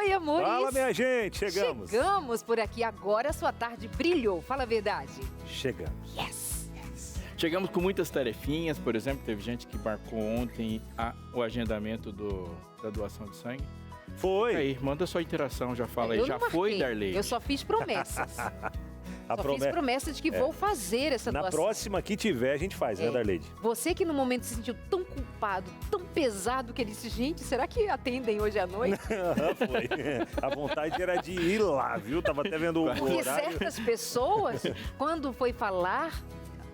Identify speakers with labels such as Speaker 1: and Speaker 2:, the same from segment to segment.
Speaker 1: Oi, amores.
Speaker 2: Fala, minha gente, chegamos.
Speaker 1: Chegamos por aqui, agora a sua tarde brilhou, fala a verdade.
Speaker 2: Chegamos.
Speaker 1: Yes.
Speaker 3: Chegamos com muitas tarefinhas, por exemplo, teve gente que marcou ontem o agendamento da doação de sangue.
Speaker 2: Foi.
Speaker 3: Aí, manda sua interação, já fala aí.
Speaker 1: Eu
Speaker 3: Já
Speaker 1: não marquei,
Speaker 3: foi, Darley?
Speaker 1: Eu só fiz promessas. Fiz promessa de que vou fazer essa
Speaker 2: Na
Speaker 1: doação.
Speaker 2: próxima que tiver, a gente faz, né, Darleide?
Speaker 1: Você que no momento se sentiu tão culpado, tão pesado, que ele disse, gente, será que atendem hoje à noite?
Speaker 2: Foi. A vontade era de ir lá, viu? Tava até vendo o
Speaker 1: Porque
Speaker 2: horário.
Speaker 1: certas pessoas, quando foi falar,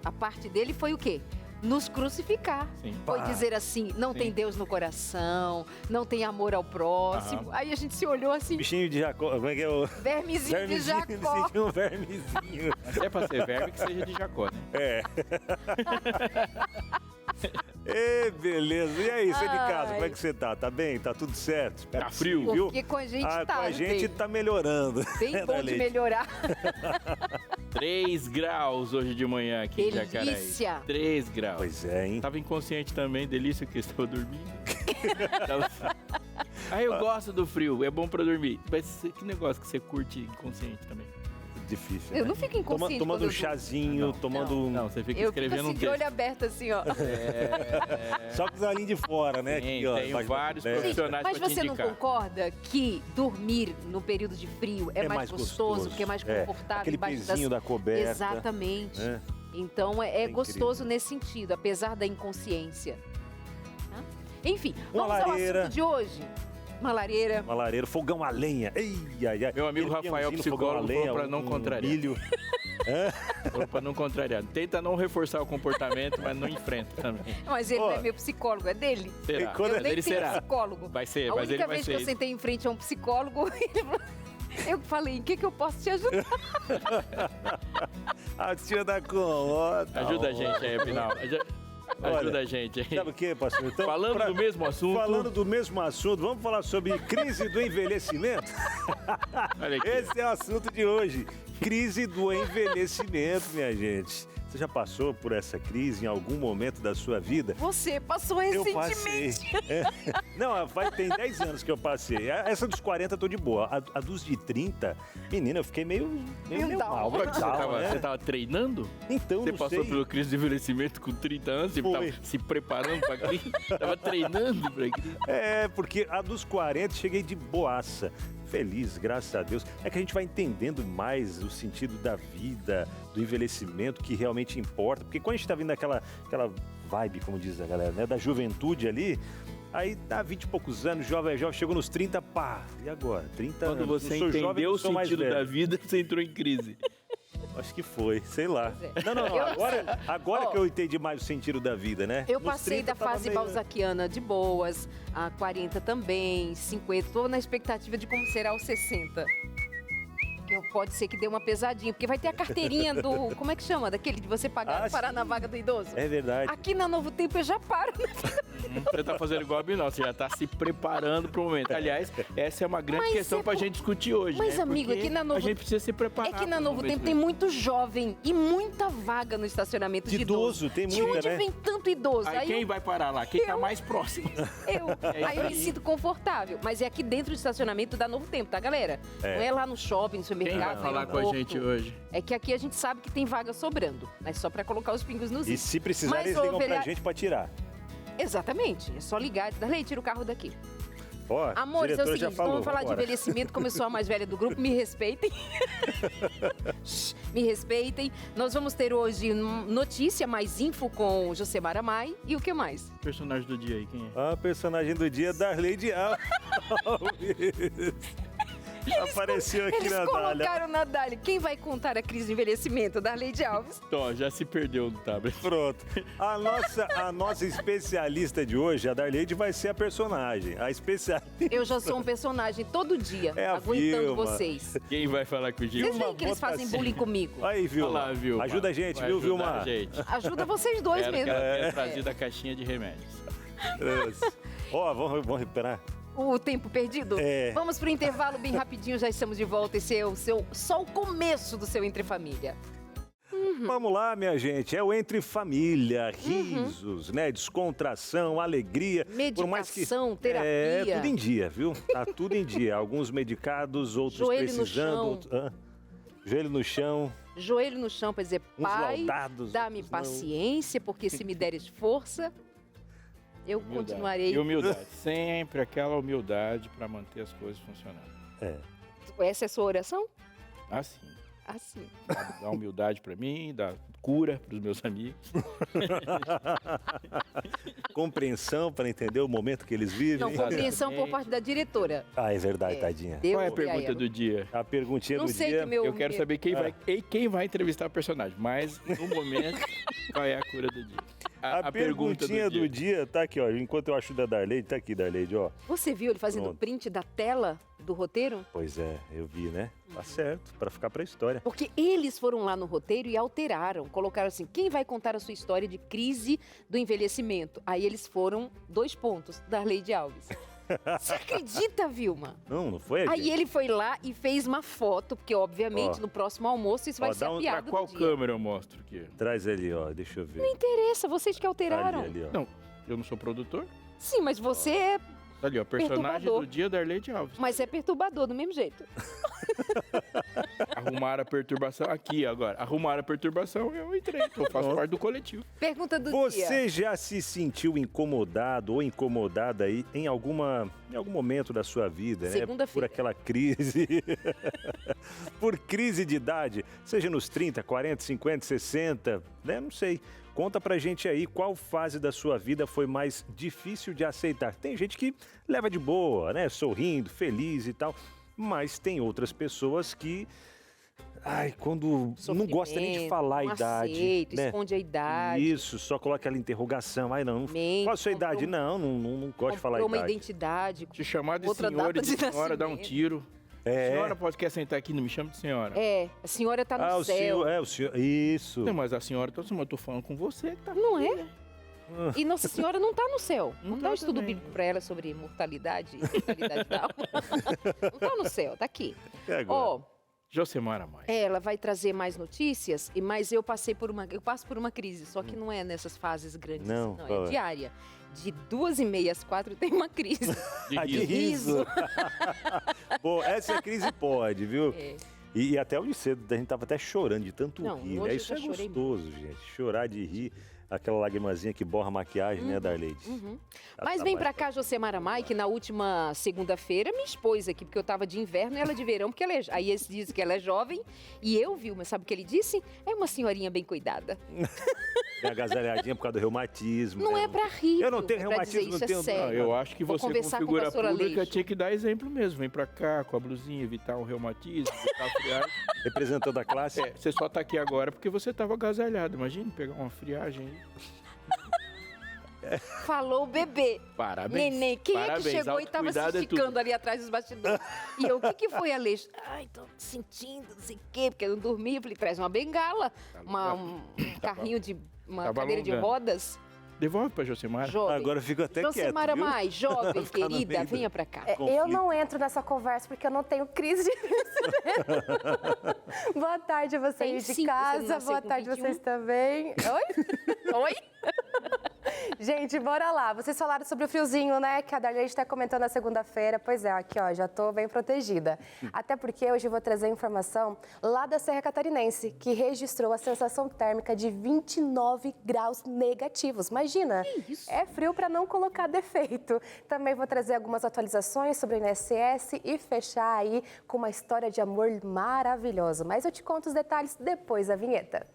Speaker 1: a parte dele foi o quê? Nos crucificar.
Speaker 3: Sim.
Speaker 1: Foi dizer assim, não tem Deus no coração, não tem amor ao próximo. Aí a gente se olhou assim,
Speaker 2: Bichinho de Jacó, como é que é o...
Speaker 1: vermezinho de Jacó.
Speaker 2: Sentiu um vermezinho.
Speaker 3: É pra ser verme que seja de Jacó, né?
Speaker 2: É. Ê, beleza. E aí, você de casa, como é que você tá? Tá bem? Tá tudo certo? Espero
Speaker 3: Tá
Speaker 2: que
Speaker 3: frio,
Speaker 2: sim, viu?
Speaker 1: Porque com a gente
Speaker 2: Com
Speaker 1: tá,
Speaker 2: a gente
Speaker 1: bem,
Speaker 2: tá melhorando.
Speaker 1: bem bom de
Speaker 2: Darleide?
Speaker 1: melhorar.
Speaker 3: 3 graus hoje de manhã aqui em Jacareí.
Speaker 1: Delícia.
Speaker 3: 3 graus.
Speaker 2: Pois é, hein?
Speaker 3: Tava inconsciente também, delícia que eu estava dormindo. Aí eu gosto do frio, é bom pra dormir. Mas que negócio que você curte inconsciente também?
Speaker 2: Difícil,
Speaker 1: Eu
Speaker 2: né?
Speaker 1: não fico inconsciente
Speaker 2: Tomando
Speaker 1: quando
Speaker 2: um
Speaker 1: eu
Speaker 2: chazinho,
Speaker 3: Não,
Speaker 2: tomando um...
Speaker 3: Não, você fica
Speaker 1: Eu fico
Speaker 3: escrevendo
Speaker 1: assim,
Speaker 3: um
Speaker 1: de olho
Speaker 3: texto.
Speaker 1: aberto assim, ó.
Speaker 2: Só com os olhinhos de fora, né?
Speaker 3: Sim,
Speaker 2: Aqui, ó,
Speaker 3: tenho
Speaker 2: embaixo da
Speaker 3: vários
Speaker 2: coberta.
Speaker 3: profissionais
Speaker 1: Mas
Speaker 3: pra te
Speaker 1: você não
Speaker 3: indicar.
Speaker 1: concorda que dormir no período de frio é mais gostoso, que é mais confortável
Speaker 2: Aquele
Speaker 1: embaixo
Speaker 2: pezinho da coberta.
Speaker 1: Exatamente.
Speaker 2: É.
Speaker 1: Então é
Speaker 2: incrível.
Speaker 1: gostoso nesse sentido, apesar da inconsciência. Tá? Enfim,
Speaker 2: Uma
Speaker 1: vamos
Speaker 2: lareira.
Speaker 1: ao assunto de hoje. Uma lareira.
Speaker 2: Uma lareira, fogão a lenha. Ei, ai, ai.
Speaker 3: Meu amigo
Speaker 2: Aquele
Speaker 3: Rafael,
Speaker 2: peãozinho no fogão a
Speaker 3: psicólogo, falou pra não contrariar.
Speaker 2: Milho.
Speaker 3: Falou pra não contrariar. Tenta não reforçar o comportamento, mas não enfrenta também.
Speaker 1: Mas ele
Speaker 2: Ó.
Speaker 1: não é meu psicólogo, é dele.
Speaker 3: Será?
Speaker 2: E quando
Speaker 1: Eu nem
Speaker 3: ele
Speaker 1: tenho
Speaker 3: será.
Speaker 1: psicólogo.
Speaker 3: Vai ser,
Speaker 1: A
Speaker 3: mas
Speaker 1: única
Speaker 3: ele vai
Speaker 1: vez que
Speaker 3: ser.
Speaker 1: eu sentei em frente a um psicólogo, ele falou- eu falei, em que eu posso te ajudar?
Speaker 2: A tia da colota.
Speaker 3: Ajuda a gente aí, Pinal. Ajuda a gente aí.
Speaker 2: Sabe o que, pastor? Então,
Speaker 3: Falando do mesmo assunto.
Speaker 2: Falando do mesmo assunto, vamos falar sobre crise do envelhecimento?
Speaker 3: Olha aqui.
Speaker 2: Esse é o assunto de hoje. Crise do envelhecimento, minha gente. Você já passou por essa crise em algum momento da sua vida?
Speaker 1: Você passou
Speaker 2: Eu passei.
Speaker 1: recentemente.
Speaker 2: É. Não, tem 10 anos que eu passei. Essa dos 40 eu tô de boa. A dos de 30, menina, eu fiquei meio mal.
Speaker 3: Como é que
Speaker 2: down,
Speaker 3: você tava treinando?
Speaker 2: Então,
Speaker 3: Você
Speaker 2: não
Speaker 3: passou
Speaker 2: sei.
Speaker 3: pelo crise de envelhecimento com 30 anos e
Speaker 2: Foi.
Speaker 3: tava se preparando pra crise? Tava treinando pra crise?
Speaker 2: É, porque a dos 40 cheguei de boaça. Feliz, graças a Deus. É que a gente vai entendendo mais o sentido da vida, do envelhecimento, que realmente importa. Porque quando a gente tá vindo daquela vibe, como diz a galera, né? Da juventude ali, aí dá 20 e poucos anos, jovem, chegou nos 30, pá. E agora? 30
Speaker 3: Quando
Speaker 2: anos.
Speaker 3: você
Speaker 2: Não sou jovem,
Speaker 3: entendeu
Speaker 2: não
Speaker 3: o
Speaker 2: sou mais
Speaker 3: sentido
Speaker 2: velho.
Speaker 3: da vida, você entrou em crise.
Speaker 2: Acho que foi, sei lá.
Speaker 1: Pois é.
Speaker 2: Não,
Speaker 1: Eu-
Speaker 2: agora
Speaker 1: Ó,
Speaker 2: que eu entendi mais o sentido da vida, né?
Speaker 1: Eu
Speaker 2: Nos
Speaker 1: passei
Speaker 2: 30
Speaker 1: da
Speaker 2: tava
Speaker 1: fase
Speaker 2: meio-
Speaker 1: balzaquiana de boas, a 40 também, 50, tô na expectativa de como será os 60. Que pode ser que dê uma pesadinha, porque vai ter a carteirinha do, como é que chama? Daquele de você parar
Speaker 2: sim.
Speaker 1: na vaga do idoso.
Speaker 2: É verdade.
Speaker 1: Aqui na Novo Tempo eu já paro.
Speaker 3: Você tá fazendo igual a Binal, você já tá se preparando pro momento. Aliás, essa é uma grande
Speaker 1: Mas
Speaker 3: questão
Speaker 1: é
Speaker 3: pra
Speaker 1: por-
Speaker 3: gente discutir hoje.
Speaker 1: Mas,
Speaker 3: né?
Speaker 1: amigo,
Speaker 3: Porque
Speaker 1: aqui na Novo-
Speaker 3: a gente precisa se preparar.
Speaker 1: É que na
Speaker 3: pro
Speaker 1: Novo
Speaker 3: momento
Speaker 1: Tempo tem
Speaker 3: mesmo.
Speaker 1: muito jovem e muita vaga no estacionamento de
Speaker 2: Idoso, tem
Speaker 1: De
Speaker 2: muita,
Speaker 1: onde
Speaker 2: né?
Speaker 1: vem tanto idoso?
Speaker 3: Aí quem vai parar lá? Quem tá mais próximo?
Speaker 1: Aí eu me sinto confortável. Mas é aqui dentro do estacionamento da Novo Tempo, tá, galera?
Speaker 2: É.
Speaker 1: Não é lá no shopping, no supermercado.
Speaker 3: Quem vai
Speaker 1: no
Speaker 3: falar com a
Speaker 1: aeroporto.
Speaker 3: gente hoje?
Speaker 1: É que aqui a gente sabe que tem vaga sobrando. Mas só pra colocar os pingos nos
Speaker 2: E
Speaker 1: is.
Speaker 2: se precisar,
Speaker 1: Mas,
Speaker 2: eles
Speaker 1: ô,
Speaker 2: ligam pra
Speaker 1: velha-
Speaker 2: gente pra tirar.
Speaker 1: Exatamente. É só ligar e dizer, Darley, tira o carro daqui.
Speaker 2: Ó,
Speaker 1: Amores, é o
Speaker 2: diretor já
Speaker 1: seguinte,
Speaker 2: falou,
Speaker 1: vamos falar de
Speaker 2: vambora.
Speaker 1: envelhecimento, como eu sou a mais velha do grupo, me respeitem. Me respeitem. Nós vamos ter hoje notícia, mais info com o Josemar Amai. E o que mais?
Speaker 3: Personagem do dia aí, quem é?
Speaker 2: A personagem do dia, Darley Alves. Apareceu aqui
Speaker 1: Eles
Speaker 2: na Dália.
Speaker 1: colocaram na Dália. Quem vai contar a crise de envelhecimento? Darley Alves.
Speaker 3: Então, já se perdeu no tablet.
Speaker 2: Pronto. A nossa especialista de hoje, a Darleide, vai ser a personagem. A especialista.
Speaker 1: Eu já sou um personagem todo dia,
Speaker 2: É a
Speaker 1: aguentando
Speaker 2: Vilma.
Speaker 1: vocês.
Speaker 3: Quem vai falar com o Gil?
Speaker 1: Vocês veem que eles fazem bullying comigo?
Speaker 2: Aí, Vilma.
Speaker 3: Olha lá, Vilma.
Speaker 2: Ajuda a gente,
Speaker 3: Vai
Speaker 2: viu,
Speaker 3: ajudar
Speaker 2: Vilma?
Speaker 3: a gente.
Speaker 1: Ajuda vocês dois
Speaker 3: Espero que
Speaker 1: mesmo.
Speaker 3: ela tenha trazido a caixinha de remédios.
Speaker 2: Ó, vamos recuperar?
Speaker 1: O tempo perdido?
Speaker 2: É.
Speaker 1: Vamos pro intervalo bem rapidinho, já estamos de volta. Esse é só o começo do seu Entre Família.
Speaker 2: Vamos lá, minha gente, é o Entre Família, risos, né, descontração, alegria.
Speaker 1: Medicação, terapia.
Speaker 2: É, tudo em dia, viu? Tá tudo em dia. Alguns medicados, outros
Speaker 1: Joelho
Speaker 2: precisando.
Speaker 1: no chão.
Speaker 2: Joelho no chão.
Speaker 1: Joelho no chão para dizer,
Speaker 2: Uns
Speaker 1: pai,
Speaker 2: laudados,
Speaker 1: dá-me
Speaker 2: outros não.
Speaker 1: paciência, porque se me deres força, eu continuarei.
Speaker 3: E humildade. Sempre aquela humildade para manter as coisas funcionando.
Speaker 2: É.
Speaker 1: Essa é a sua oração?
Speaker 3: Assim.
Speaker 1: Assim.
Speaker 3: Dá humildade para mim, dá cura para os meus amigos.
Speaker 2: Compreensão para entender o momento que eles vivem.
Speaker 1: Não, compreensão por parte da diretora.
Speaker 2: Ah, é verdade, tadinha.
Speaker 1: Deus
Speaker 3: Qual é a
Speaker 1: e
Speaker 3: pergunta
Speaker 1: ela.
Speaker 3: do dia?
Speaker 2: A perguntinha
Speaker 1: Não
Speaker 2: do
Speaker 1: sei
Speaker 2: dia.
Speaker 1: que meu...
Speaker 3: Eu quero saber quem vai entrevistar o personagem, mas no momento, qual é a cura do dia?
Speaker 2: A perguntinha do dia tá aqui, ó. Enquanto eu acho da Darleide, tá aqui, Darleide, ó.
Speaker 1: Você viu ele fazendo
Speaker 2: Pronto.
Speaker 1: print da tela do roteiro?
Speaker 2: Pois é, eu vi, né? Tá certo, para ficar pra história.
Speaker 1: Porque eles foram lá no roteiro e alteraram. Colocaram assim, quem vai contar a sua história de crise do envelhecimento? Aí eles foram 2 pontos, Darleide Alves. Você acredita, Vilma?
Speaker 2: Não foi?
Speaker 1: Aí
Speaker 2: gente?
Speaker 1: ele foi lá e fez uma foto, porque obviamente
Speaker 2: Ó.
Speaker 1: no próximo almoço isso vai
Speaker 2: Ó,
Speaker 1: ser
Speaker 2: dá
Speaker 1: a
Speaker 2: um-
Speaker 1: piada
Speaker 3: Pra qual
Speaker 1: do dia.
Speaker 3: câmera eu mostro aqui?
Speaker 2: Traz ali, ó. Deixa eu ver.
Speaker 1: Não interessa, vocês que alteraram.
Speaker 2: Ali, ó.
Speaker 3: Não, eu não sou produtor.
Speaker 1: Sim, mas você é...
Speaker 3: Tá ali, ó, personagem
Speaker 1: Perturbador.
Speaker 3: do dia da Arleide Alves.
Speaker 1: Mas é perturbador do mesmo jeito.
Speaker 3: Arrumaram a perturbação aqui agora. Arrumaram a perturbação, eu entrei. Eu faço parte do coletivo.
Speaker 1: Pergunta do dia.
Speaker 2: Você já se sentiu incomodado ou incomodada aí em algum momento da sua vida, né?
Speaker 1: Segunda-feira.
Speaker 2: Por aquela crise. Por crise de idade, seja nos 30, 40, 50, 60, né? Não sei. Conta pra gente aí qual fase da sua vida foi mais difícil de aceitar. Tem gente que leva de boa, né? Sorrindo, feliz e tal. Mas tem outras pessoas que... Ai, quando não gosta nem de falar a
Speaker 1: não
Speaker 2: idade,
Speaker 1: aceita,
Speaker 2: né?
Speaker 1: esconde a idade.
Speaker 2: Isso, só coloca aquela interrogação. Ai, não.
Speaker 1: Mente,
Speaker 2: Qual a sua idade?
Speaker 1: comprou-
Speaker 2: Não gosto de falar a
Speaker 1: Comprou uma
Speaker 2: idade.
Speaker 1: identidade.
Speaker 3: Se chamar de
Speaker 1: Outra
Speaker 3: senhor e
Speaker 1: data
Speaker 3: de
Speaker 1: de
Speaker 3: senhora, dá um
Speaker 1: nascimento.
Speaker 3: tiro.
Speaker 2: É.
Speaker 3: Senhora pode querer sentar aqui, não me chama de senhora.
Speaker 1: É, a senhora tá no
Speaker 2: o
Speaker 1: céu.
Speaker 2: senhor, o senhor, isso.
Speaker 3: Não, mas a senhora, então, eu tô falando com você que tá.
Speaker 1: Não é? E Nossa Senhora não tá no céu. Não,
Speaker 3: Não
Speaker 1: dá um
Speaker 3: tá
Speaker 1: estudo
Speaker 3: também.
Speaker 1: bíblico pra ela sobre mortalidade e mortalidade da alma. Não tá no céu, tá aqui.
Speaker 2: É agora.
Speaker 1: Ó,
Speaker 3: Josemara Maia.
Speaker 1: ela vai trazer mais notícias, mas eu passo por uma crise, só que não é nessas fases grandes,
Speaker 2: Não,
Speaker 1: assim,
Speaker 2: qual
Speaker 1: é
Speaker 2: é?
Speaker 1: diária. De 2h30 às 4 tem uma crise.
Speaker 2: Ah, de
Speaker 1: riso.
Speaker 2: riso. Bom, essa crise pode, viu?
Speaker 1: É.
Speaker 2: E até hoje cedo a gente tava até chorando de tanto
Speaker 1: Não,
Speaker 2: rir,
Speaker 1: hoje
Speaker 2: né?
Speaker 1: eu
Speaker 2: Isso
Speaker 1: já
Speaker 2: é
Speaker 1: chorei
Speaker 2: gostoso, gente. Chorar de rir, aquela lagrimazinha que borra a maquiagem, né, Darleide?
Speaker 1: Uhum.
Speaker 2: Ela
Speaker 1: Mas
Speaker 2: tá
Speaker 1: vem
Speaker 2: mais-
Speaker 1: pra cá, Josemara Mai, que na última segunda-feira me expôs aqui, porque eu tava de inverno e ela de verão, porque ela é... Aí eles dizem que ela é jovem, e eu vi, mas sabe o que ele disse? É uma senhorinha bem cuidada.
Speaker 2: Bem agasalhadinha por causa do reumatismo.
Speaker 1: Não
Speaker 2: né?
Speaker 1: é pra rir.
Speaker 2: Eu não tenho
Speaker 1: é pra dizer,
Speaker 2: reumatismo,
Speaker 1: isso
Speaker 2: não tenho-
Speaker 1: é sério.
Speaker 3: Eu acho que
Speaker 1: Vou
Speaker 3: você, como
Speaker 1: conversar com a
Speaker 3: figura
Speaker 1: pastora
Speaker 3: pública,
Speaker 1: Aleixo.
Speaker 3: tinha que dar exemplo mesmo. Vem pra cá com a blusinha, evitar o reumatismo, evitar a friagem.
Speaker 2: Representando a classe.
Speaker 3: É, você só tá aqui agora porque você tava agasalhado. Imagina pegar uma friagem aí.
Speaker 1: Falou o bebê.
Speaker 3: Parabéns.
Speaker 1: Neném, quem é que
Speaker 3: Parabéns.
Speaker 1: chegou e tava se
Speaker 3: Autocuidado é tudo.
Speaker 1: esticando ali atrás dos bastidores? E eu, o que foi, Aleixo? Ai, tô sentindo, não sei o quê, porque eu não dormi. Eu falei, traz uma bengala, um carrinho de... uma
Speaker 3: Tava
Speaker 1: cadeira de
Speaker 3: alongando.
Speaker 1: rodas.
Speaker 3: Devolve pra Josemara.
Speaker 1: Jovem.
Speaker 2: Agora eu fico até quieto,
Speaker 1: Josemara
Speaker 2: viu?
Speaker 1: Mai, jovem,
Speaker 2: Ficar no
Speaker 1: querida,
Speaker 2: meio do-
Speaker 1: venha pra cá.
Speaker 4: Eu
Speaker 2: Conflito.
Speaker 4: não entro nessa conversa porque eu não tenho crise de Boa tarde a
Speaker 1: Tem
Speaker 4: vocês
Speaker 1: sim,
Speaker 4: de
Speaker 1: você não
Speaker 4: casa,
Speaker 1: nasceu
Speaker 4: boa
Speaker 1: com
Speaker 4: tarde
Speaker 1: 21.
Speaker 4: vocês também. Oi?
Speaker 1: Oi?
Speaker 4: Gente, bora lá. Vocês falaram sobre o friozinho, né? Que a Darlene está comentando na segunda-feira. Pois é, aqui ó, já tô bem protegida. Até porque hoje eu vou trazer informação lá da Serra Catarinense, que registrou a sensação térmica de 29 graus negativos. Imagina, é frio para não colocar defeito. Também vou trazer algumas atualizações sobre o INSS e fechar aí com uma história de amor maravilhosa. Mas eu te conto os detalhes depois da vinheta.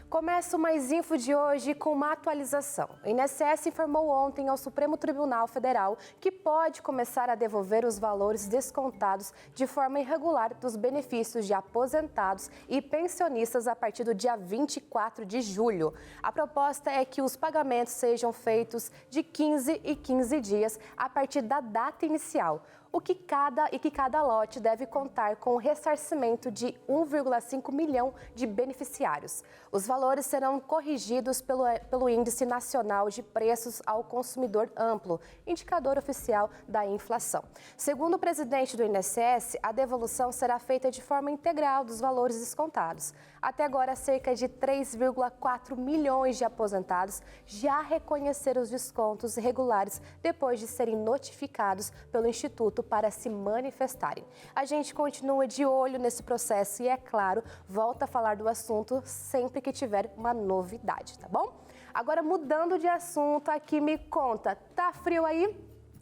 Speaker 4: Começo mais info de hoje com uma atualização. O INSS informou ontem ao Supremo Tribunal Federal que pode começar a devolver os valores descontados de forma irregular dos benefícios de aposentados e pensionistas a partir do dia 24 de julho. A proposta é que os pagamentos sejam feitos de 15 em 15 dias a partir da data inicial. que cada lote deve contar com o ressarcimento de 1,5 milhão de beneficiários. Os valores serão corrigidos pelo Índice Nacional de Preços ao Consumidor Amplo, indicador oficial da inflação. Segundo o presidente do INSS, a devolução será feita de forma integral dos valores descontados. Até agora, cerca de 3,4 milhões de aposentados já reconheceram os descontos regulares depois de serem notificados pelo Instituto para se manifestarem. A gente continua de olho nesse processo e, é claro, volta a falar do assunto sempre que tiver uma novidade, tá bom? Agora, mudando de assunto, aqui me conta, tá frio aí?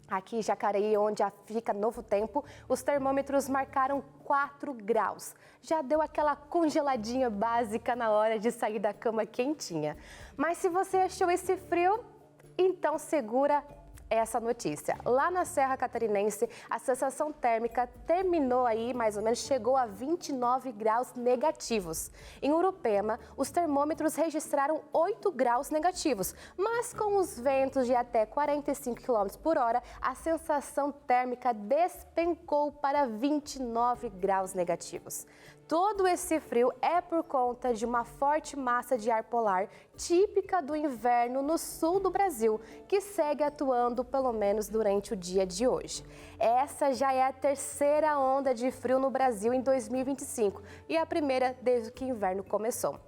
Speaker 4: Aqui em Jacareí, onde fica Novo Tempo, os termômetros marcaram 4 graus. Já deu aquela congeladinha básica na hora de sair da cama quentinha. Mas se você achou esse frio, então segura essa notícia. Lá na Serra Catarinense, a sensação térmica terminou aí, mais ou menos, chegou a 29 graus negativos. Em Urupema, os termômetros registraram 8 graus negativos, mas com os ventos de até 45 km por hora, a sensação térmica despencou para 29 graus negativos. Todo esse frio é por conta de uma forte massa de ar polar típica do inverno no sul do Brasil, que segue atuando pelo menos durante o dia de hoje. Essa já é a terceira onda de frio no Brasil em 2025 e a primeira desde que o inverno começou.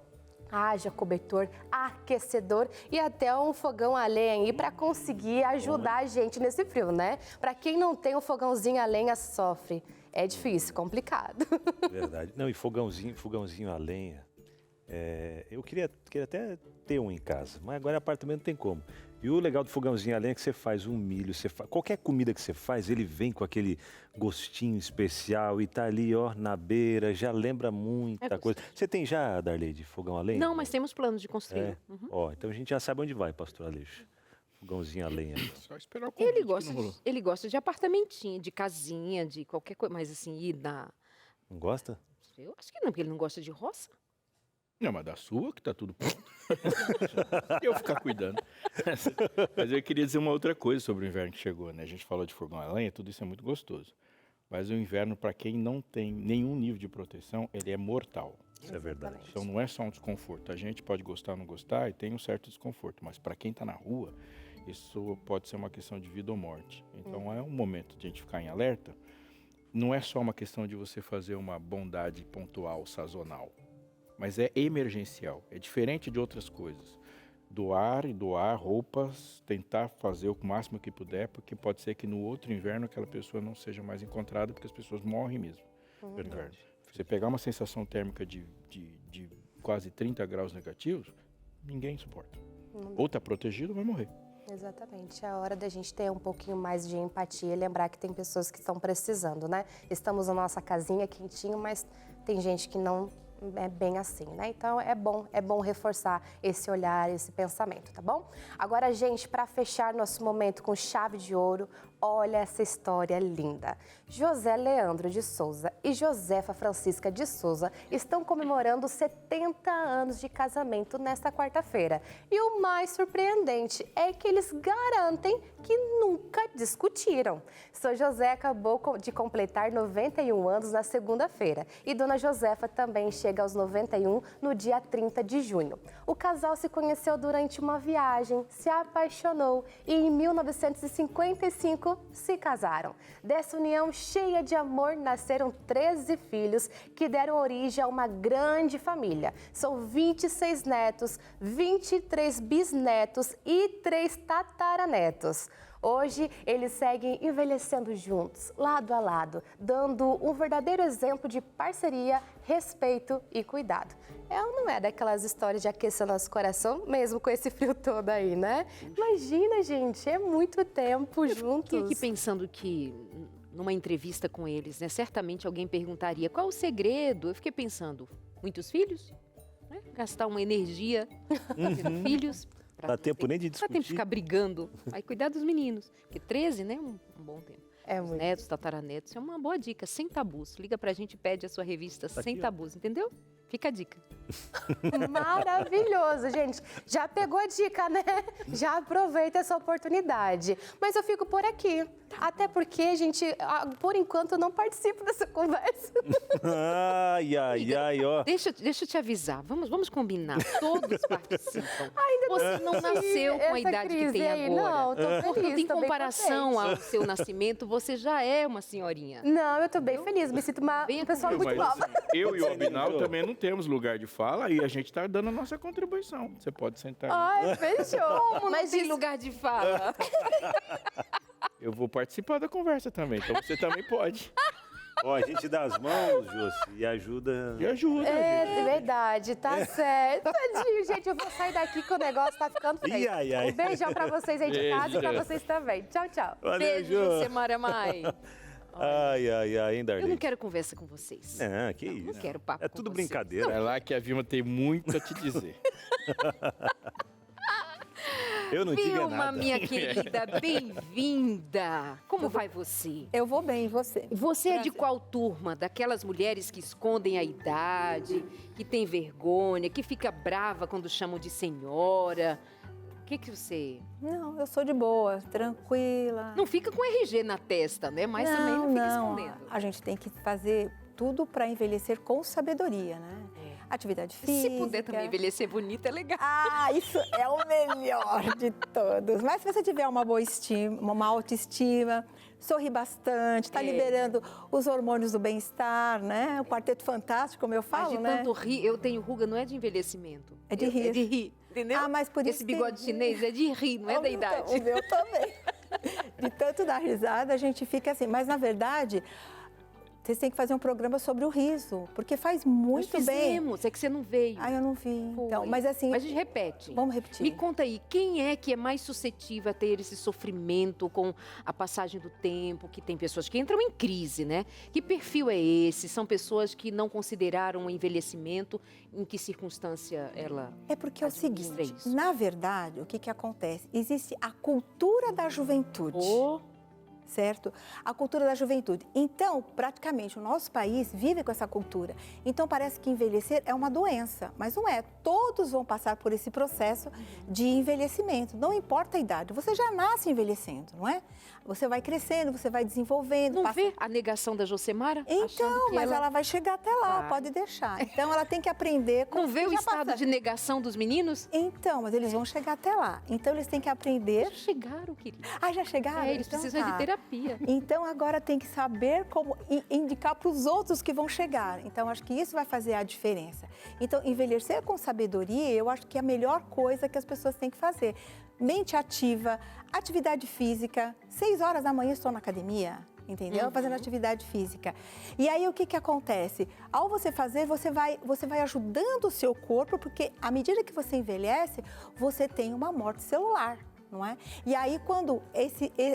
Speaker 4: Haja cobertor, aquecedor e até um fogão a lenha aí para conseguir ajudar a gente nesse frio, né? Para quem não tem um fogãozinho a lenha, sofre. É difícil, complicado.
Speaker 2: Verdade. Não, e fogãozinho a lenha. Eu queria até ter um em casa, mas agora apartamento não tem como. E o legal do fogãozinho a lenha é que você faz um milho, qualquer comida que você faz, ele vem com aquele gostinho especial e tá ali, ó, na beira, já lembra muita coisa. Você tem já, Darley, de fogão a lenha?
Speaker 1: Não, mas temos planos de construir.
Speaker 2: Uhum. Ó, então a gente já sabe onde vai, pastor Aleixo. Fogãozinho a lenha.
Speaker 3: Só esperar o convite.
Speaker 1: Ele gosta de apartamentinho, de casinha, de qualquer coisa, mas assim, ir na...
Speaker 2: Não gosta?
Speaker 1: Eu acho que não, porque ele não gosta de roça.
Speaker 3: Não, mas da sua que tá tudo pronto. Eu ficar cuidando. Mas eu queria dizer uma outra coisa sobre o inverno que chegou, né? A gente falou de fogão a lenha, tudo isso é muito gostoso. Mas o inverno, para quem não tem nenhum nível de proteção, ele é mortal.
Speaker 2: Isso é verdade.
Speaker 3: Então não é só um desconforto. A gente pode gostar ou não gostar e tem um certo desconforto. Mas para quem está na rua, isso pode ser uma questão de vida ou morte. Então é um momento de a gente ficar em alerta. Não é só uma questão de você fazer uma bondade pontual, sazonal. Mas é emergencial. É diferente de outras coisas. Doar roupas, tentar fazer o máximo que puder, porque pode ser que no outro inverno aquela pessoa não seja mais encontrada, porque as pessoas morrem mesmo.
Speaker 2: Verdade.
Speaker 3: Você pegar uma sensação térmica de quase 30 graus negativos, ninguém suporta. Ou está protegido ou vai morrer.
Speaker 4: Exatamente. É a hora da gente ter um pouquinho mais de empatia e lembrar que tem pessoas que estão precisando, né? Estamos na nossa casinha quentinho, mas tem gente que não é bem assim, né? Então é bom reforçar esse olhar, esse pensamento, tá bom? Agora, gente, para fechar nosso momento com chave de ouro, olha essa história linda. José Leandro de Souza e Josefa Francisca de Souza estão comemorando 70 anos de casamento nesta quarta-feira. E o mais surpreendente é que eles garantem que nunca discutiram. Seu José acabou de completar 91 anos na segunda-feira e Dona Josefa também chega aos 91 no dia 30 de junho. O casal se conheceu durante uma viagem, se apaixonou e em 1955 se casaram. Dessa união cheia de amor nasceram 13 filhos que deram origem a uma grande família. São 26 netos, 23 bisnetos e 3 tataranetos. Hoje, eles seguem envelhecendo juntos, lado a lado, dando um verdadeiro exemplo de parceria, respeito e cuidado. Não é daquelas histórias de aquecer nosso coração, mesmo com esse frio todo aí, né? Imagina, gente, é muito tempo juntos.
Speaker 1: Eu fiquei aqui pensando que, numa entrevista com eles, né, certamente alguém perguntaria qual o segredo. Eu fiquei pensando, muitos filhos? Né? Gastar uma energia tendo filhos.
Speaker 2: Dá tempo nem de discutir.
Speaker 1: Dá tempo de ficar brigando. Aí cuidar dos meninos. Porque 13, né? Um bom tempo. Os netos, tataranetos, é uma boa dica. Sem tabus. Liga pra gente e pede a sua revista Sem Tabus, entendeu? Fica a dica.
Speaker 4: Maravilhoso, gente. Já pegou a dica, né? Já aproveita essa oportunidade. Mas eu fico por aqui. Até porque, gente, por enquanto eu não participo dessa conversa.
Speaker 2: Ai, ai, ai, ó.
Speaker 1: Deixa eu te avisar. Vamos combinar. Todos participam. Você não nasceu com a
Speaker 4: Essa
Speaker 1: idade que
Speaker 4: crise
Speaker 1: tem
Speaker 4: aí,
Speaker 1: agora.
Speaker 4: não, tô feliz,
Speaker 1: Portanto, em
Speaker 4: tô bem
Speaker 1: comparação
Speaker 4: contente.
Speaker 1: ao seu nascimento, você já é uma senhorinha.
Speaker 4: Não, eu tô bem feliz. Me sinto uma
Speaker 1: Venha
Speaker 4: pessoa
Speaker 1: comigo.
Speaker 4: muito
Speaker 3: Mas,
Speaker 4: nova.
Speaker 3: assim, eu e o Abinal também não temos lugar de fala e a gente está dando a nossa contribuição. Você pode sentar aí.
Speaker 4: Ai, fechou.
Speaker 1: Mas tem lugar de fala.
Speaker 3: Eu vou participar da conversa também, então você também pode.
Speaker 2: Ó, a gente dá as mãos, Josi, e ajuda.
Speaker 3: E ajuda, gente.
Speaker 4: É verdade, tá certo. Tadinho, gente, eu vou sair daqui que o negócio tá ficando feio.
Speaker 2: Ih, ai, ai.
Speaker 4: Um beijão pra vocês aí de casa e pra
Speaker 3: Beijo.
Speaker 4: vocês também. Tchau, tchau.
Speaker 2: Valeu,
Speaker 1: Beijo,
Speaker 2: Jô.
Speaker 1: Semara Mai.
Speaker 2: Ai, ai, ai, hein,
Speaker 1: Eu
Speaker 2: Darley?
Speaker 1: não quero conversa com vocês.
Speaker 2: Não, que isso.
Speaker 1: Não quero papo
Speaker 2: É
Speaker 1: com
Speaker 2: tudo
Speaker 1: vocês.
Speaker 2: brincadeira.
Speaker 3: Vai lá que a Vilma tem muito a te dizer.
Speaker 2: Eu não digo é
Speaker 1: Vilma,
Speaker 2: nada.
Speaker 1: minha querida, bem-vinda. Como vai você?
Speaker 5: Eu vou bem, e você?
Speaker 1: Você é de qual turma? Daquelas mulheres que escondem a idade, que tem vergonha, que fica brava quando chamam de senhora? O que você...
Speaker 5: Não, eu sou de boa, tranquila.
Speaker 1: Não fica com RG na testa, né? Mas também não fica escondendo.
Speaker 5: A gente tem que fazer tudo para envelhecer com sabedoria, né? Atividade física.
Speaker 1: Se puder também envelhecer bonita, é legal.
Speaker 5: Ah, isso é o melhor de todos. Mas se você tiver uma boa estima, uma autoestima, sorri bastante, está liberando os hormônios do bem-estar, né? O quarteto fantástico, como eu
Speaker 1: Mas
Speaker 5: falo,
Speaker 1: de
Speaker 5: né?
Speaker 1: tanto rir, eu tenho ruga, não é de envelhecimento.
Speaker 5: É de rir.
Speaker 1: É de rir, entendeu?
Speaker 5: Ah, mas por isso
Speaker 1: Esse bigode
Speaker 5: que-
Speaker 1: chinês é de rir, não é da idade.
Speaker 5: O meu também. De tanto dar risada, a gente fica assim. Mas, na verdade, vocês têm que fazer um programa sobre o riso, porque faz muito
Speaker 1: Nós
Speaker 5: bem.
Speaker 1: fizemos, é que você não veio.
Speaker 5: Ah, eu não vi. Então,
Speaker 1: Foi.
Speaker 5: mas assim,
Speaker 1: Mas a gente repete.
Speaker 5: vamos repetir.
Speaker 1: Me conta aí, quem é que é mais suscetível a ter esse sofrimento com a passagem do tempo, que tem pessoas que entram em crise, né? Que perfil é esse? São pessoas que não consideraram o envelhecimento, em que circunstância ela...
Speaker 5: É porque é o
Speaker 1: administra
Speaker 5: seguinte,
Speaker 1: isso?
Speaker 5: na verdade, o que acontece? Existe a cultura da juventude. Certo? A cultura da juventude. Então, praticamente, o nosso país vive com essa cultura. Então, parece que envelhecer é uma doença, mas não é. Todos vão passar por esse processo de envelhecimento. Não importa a idade, você já nasce envelhecendo, não é? Você vai crescendo, você vai desenvolvendo.
Speaker 1: Não
Speaker 5: passa-
Speaker 1: vê a negação da Josemara? Achando
Speaker 5: Então,
Speaker 1: que
Speaker 5: mas ela vai chegar até lá,
Speaker 1: Vai.
Speaker 5: pode deixar. Então, ela tem que aprender... com
Speaker 1: Não vê o
Speaker 5: já
Speaker 1: estado
Speaker 5: passa-
Speaker 1: de negação dos meninos?
Speaker 5: Então, mas eles vão chegar até lá. Então, eles têm que aprender...
Speaker 1: Já chegaram, querido.
Speaker 5: Ah, já chegaram?
Speaker 1: Eles
Speaker 5: Então
Speaker 1: precisam
Speaker 5: tá.
Speaker 1: de terapia.
Speaker 5: Então, agora tem que saber como indicar para os outros que vão chegar. Então, acho que isso vai fazer a diferença. Então, envelhecer com sabedoria, eu acho que é a melhor coisa que as pessoas têm que fazer. Mente ativa, atividade física. 6 horas da manhã estou na academia, entendeu? Fazendo atividade física. E aí, o que acontece? Ao você fazer, você vai ajudando o seu corpo, porque à medida que você envelhece, você tem uma morte celular. Não é? E aí, quando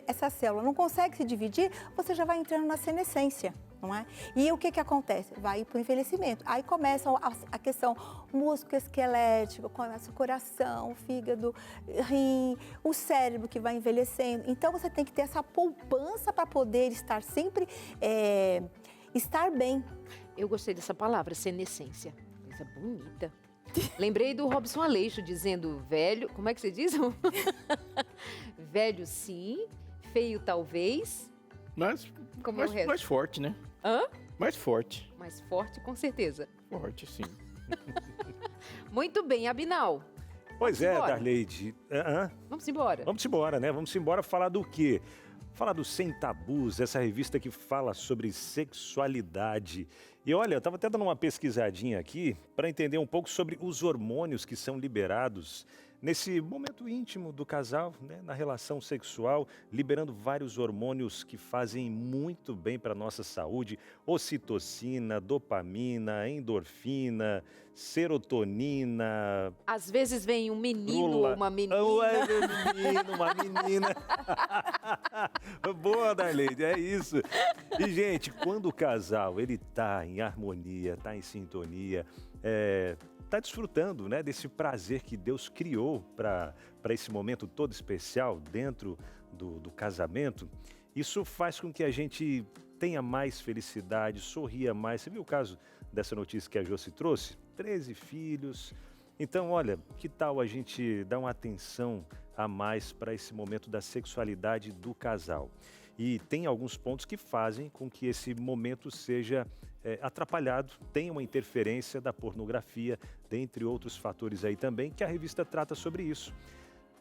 Speaker 5: essa célula não consegue se dividir, você já vai entrando na senescência, não é? E o que acontece? Vai para o envelhecimento. Aí começa a questão músculo-esquelética, começa o coração, o fígado, rim, o cérebro que vai envelhecendo. Então, você tem que ter essa poupança para poder estar sempre, estar bem.
Speaker 1: Eu gostei dessa palavra, senescência. Coisa bonita. Lembrei do Robson Aleixo dizendo velho, como é que você diz? Velho sim, feio talvez.
Speaker 3: Mas
Speaker 1: Como é o resto?
Speaker 3: mais forte, né?
Speaker 1: Hã?
Speaker 3: Mais forte.
Speaker 1: Mais forte, com certeza.
Speaker 3: Forte, sim.
Speaker 1: Muito bem, Abinal.
Speaker 2: Pois é,
Speaker 1: embora.
Speaker 2: Darleide.
Speaker 1: Vamos embora.
Speaker 2: Vamos embora, né? Vamos embora falar do quê? Falar do Sem Tabus, essa revista que fala sobre sexualidade. E olha, eu estava até dando uma pesquisadinha aqui para entender um pouco sobre os hormônios que são liberados nesse momento íntimo do casal, né? Na relação sexual, liberando vários hormônios que fazem muito bem para a nossa saúde. Ocitocina, dopamina, endorfina, serotonina.
Speaker 1: Às vezes vem um menino
Speaker 2: Lula.
Speaker 1: ou uma menina.
Speaker 2: Um menino, uma menina. Boa, Darleide, é isso. E, gente, quando o casal ele tá em harmonia, tá em sintonia, tá desfrutando, né, desse prazer que Deus criou para esse momento todo especial dentro do casamento, isso faz com que a gente tenha mais felicidade, sorria mais. Você viu o caso dessa notícia que a Josi trouxe? 13 filhos. Então, olha, que tal a gente dar uma atenção a mais para esse momento da sexualidade do casal? E tem alguns pontos que fazem com que esse momento seja atrapalhado, tenha uma interferência da pornografia, dentre outros fatores aí também, que a revista trata sobre isso.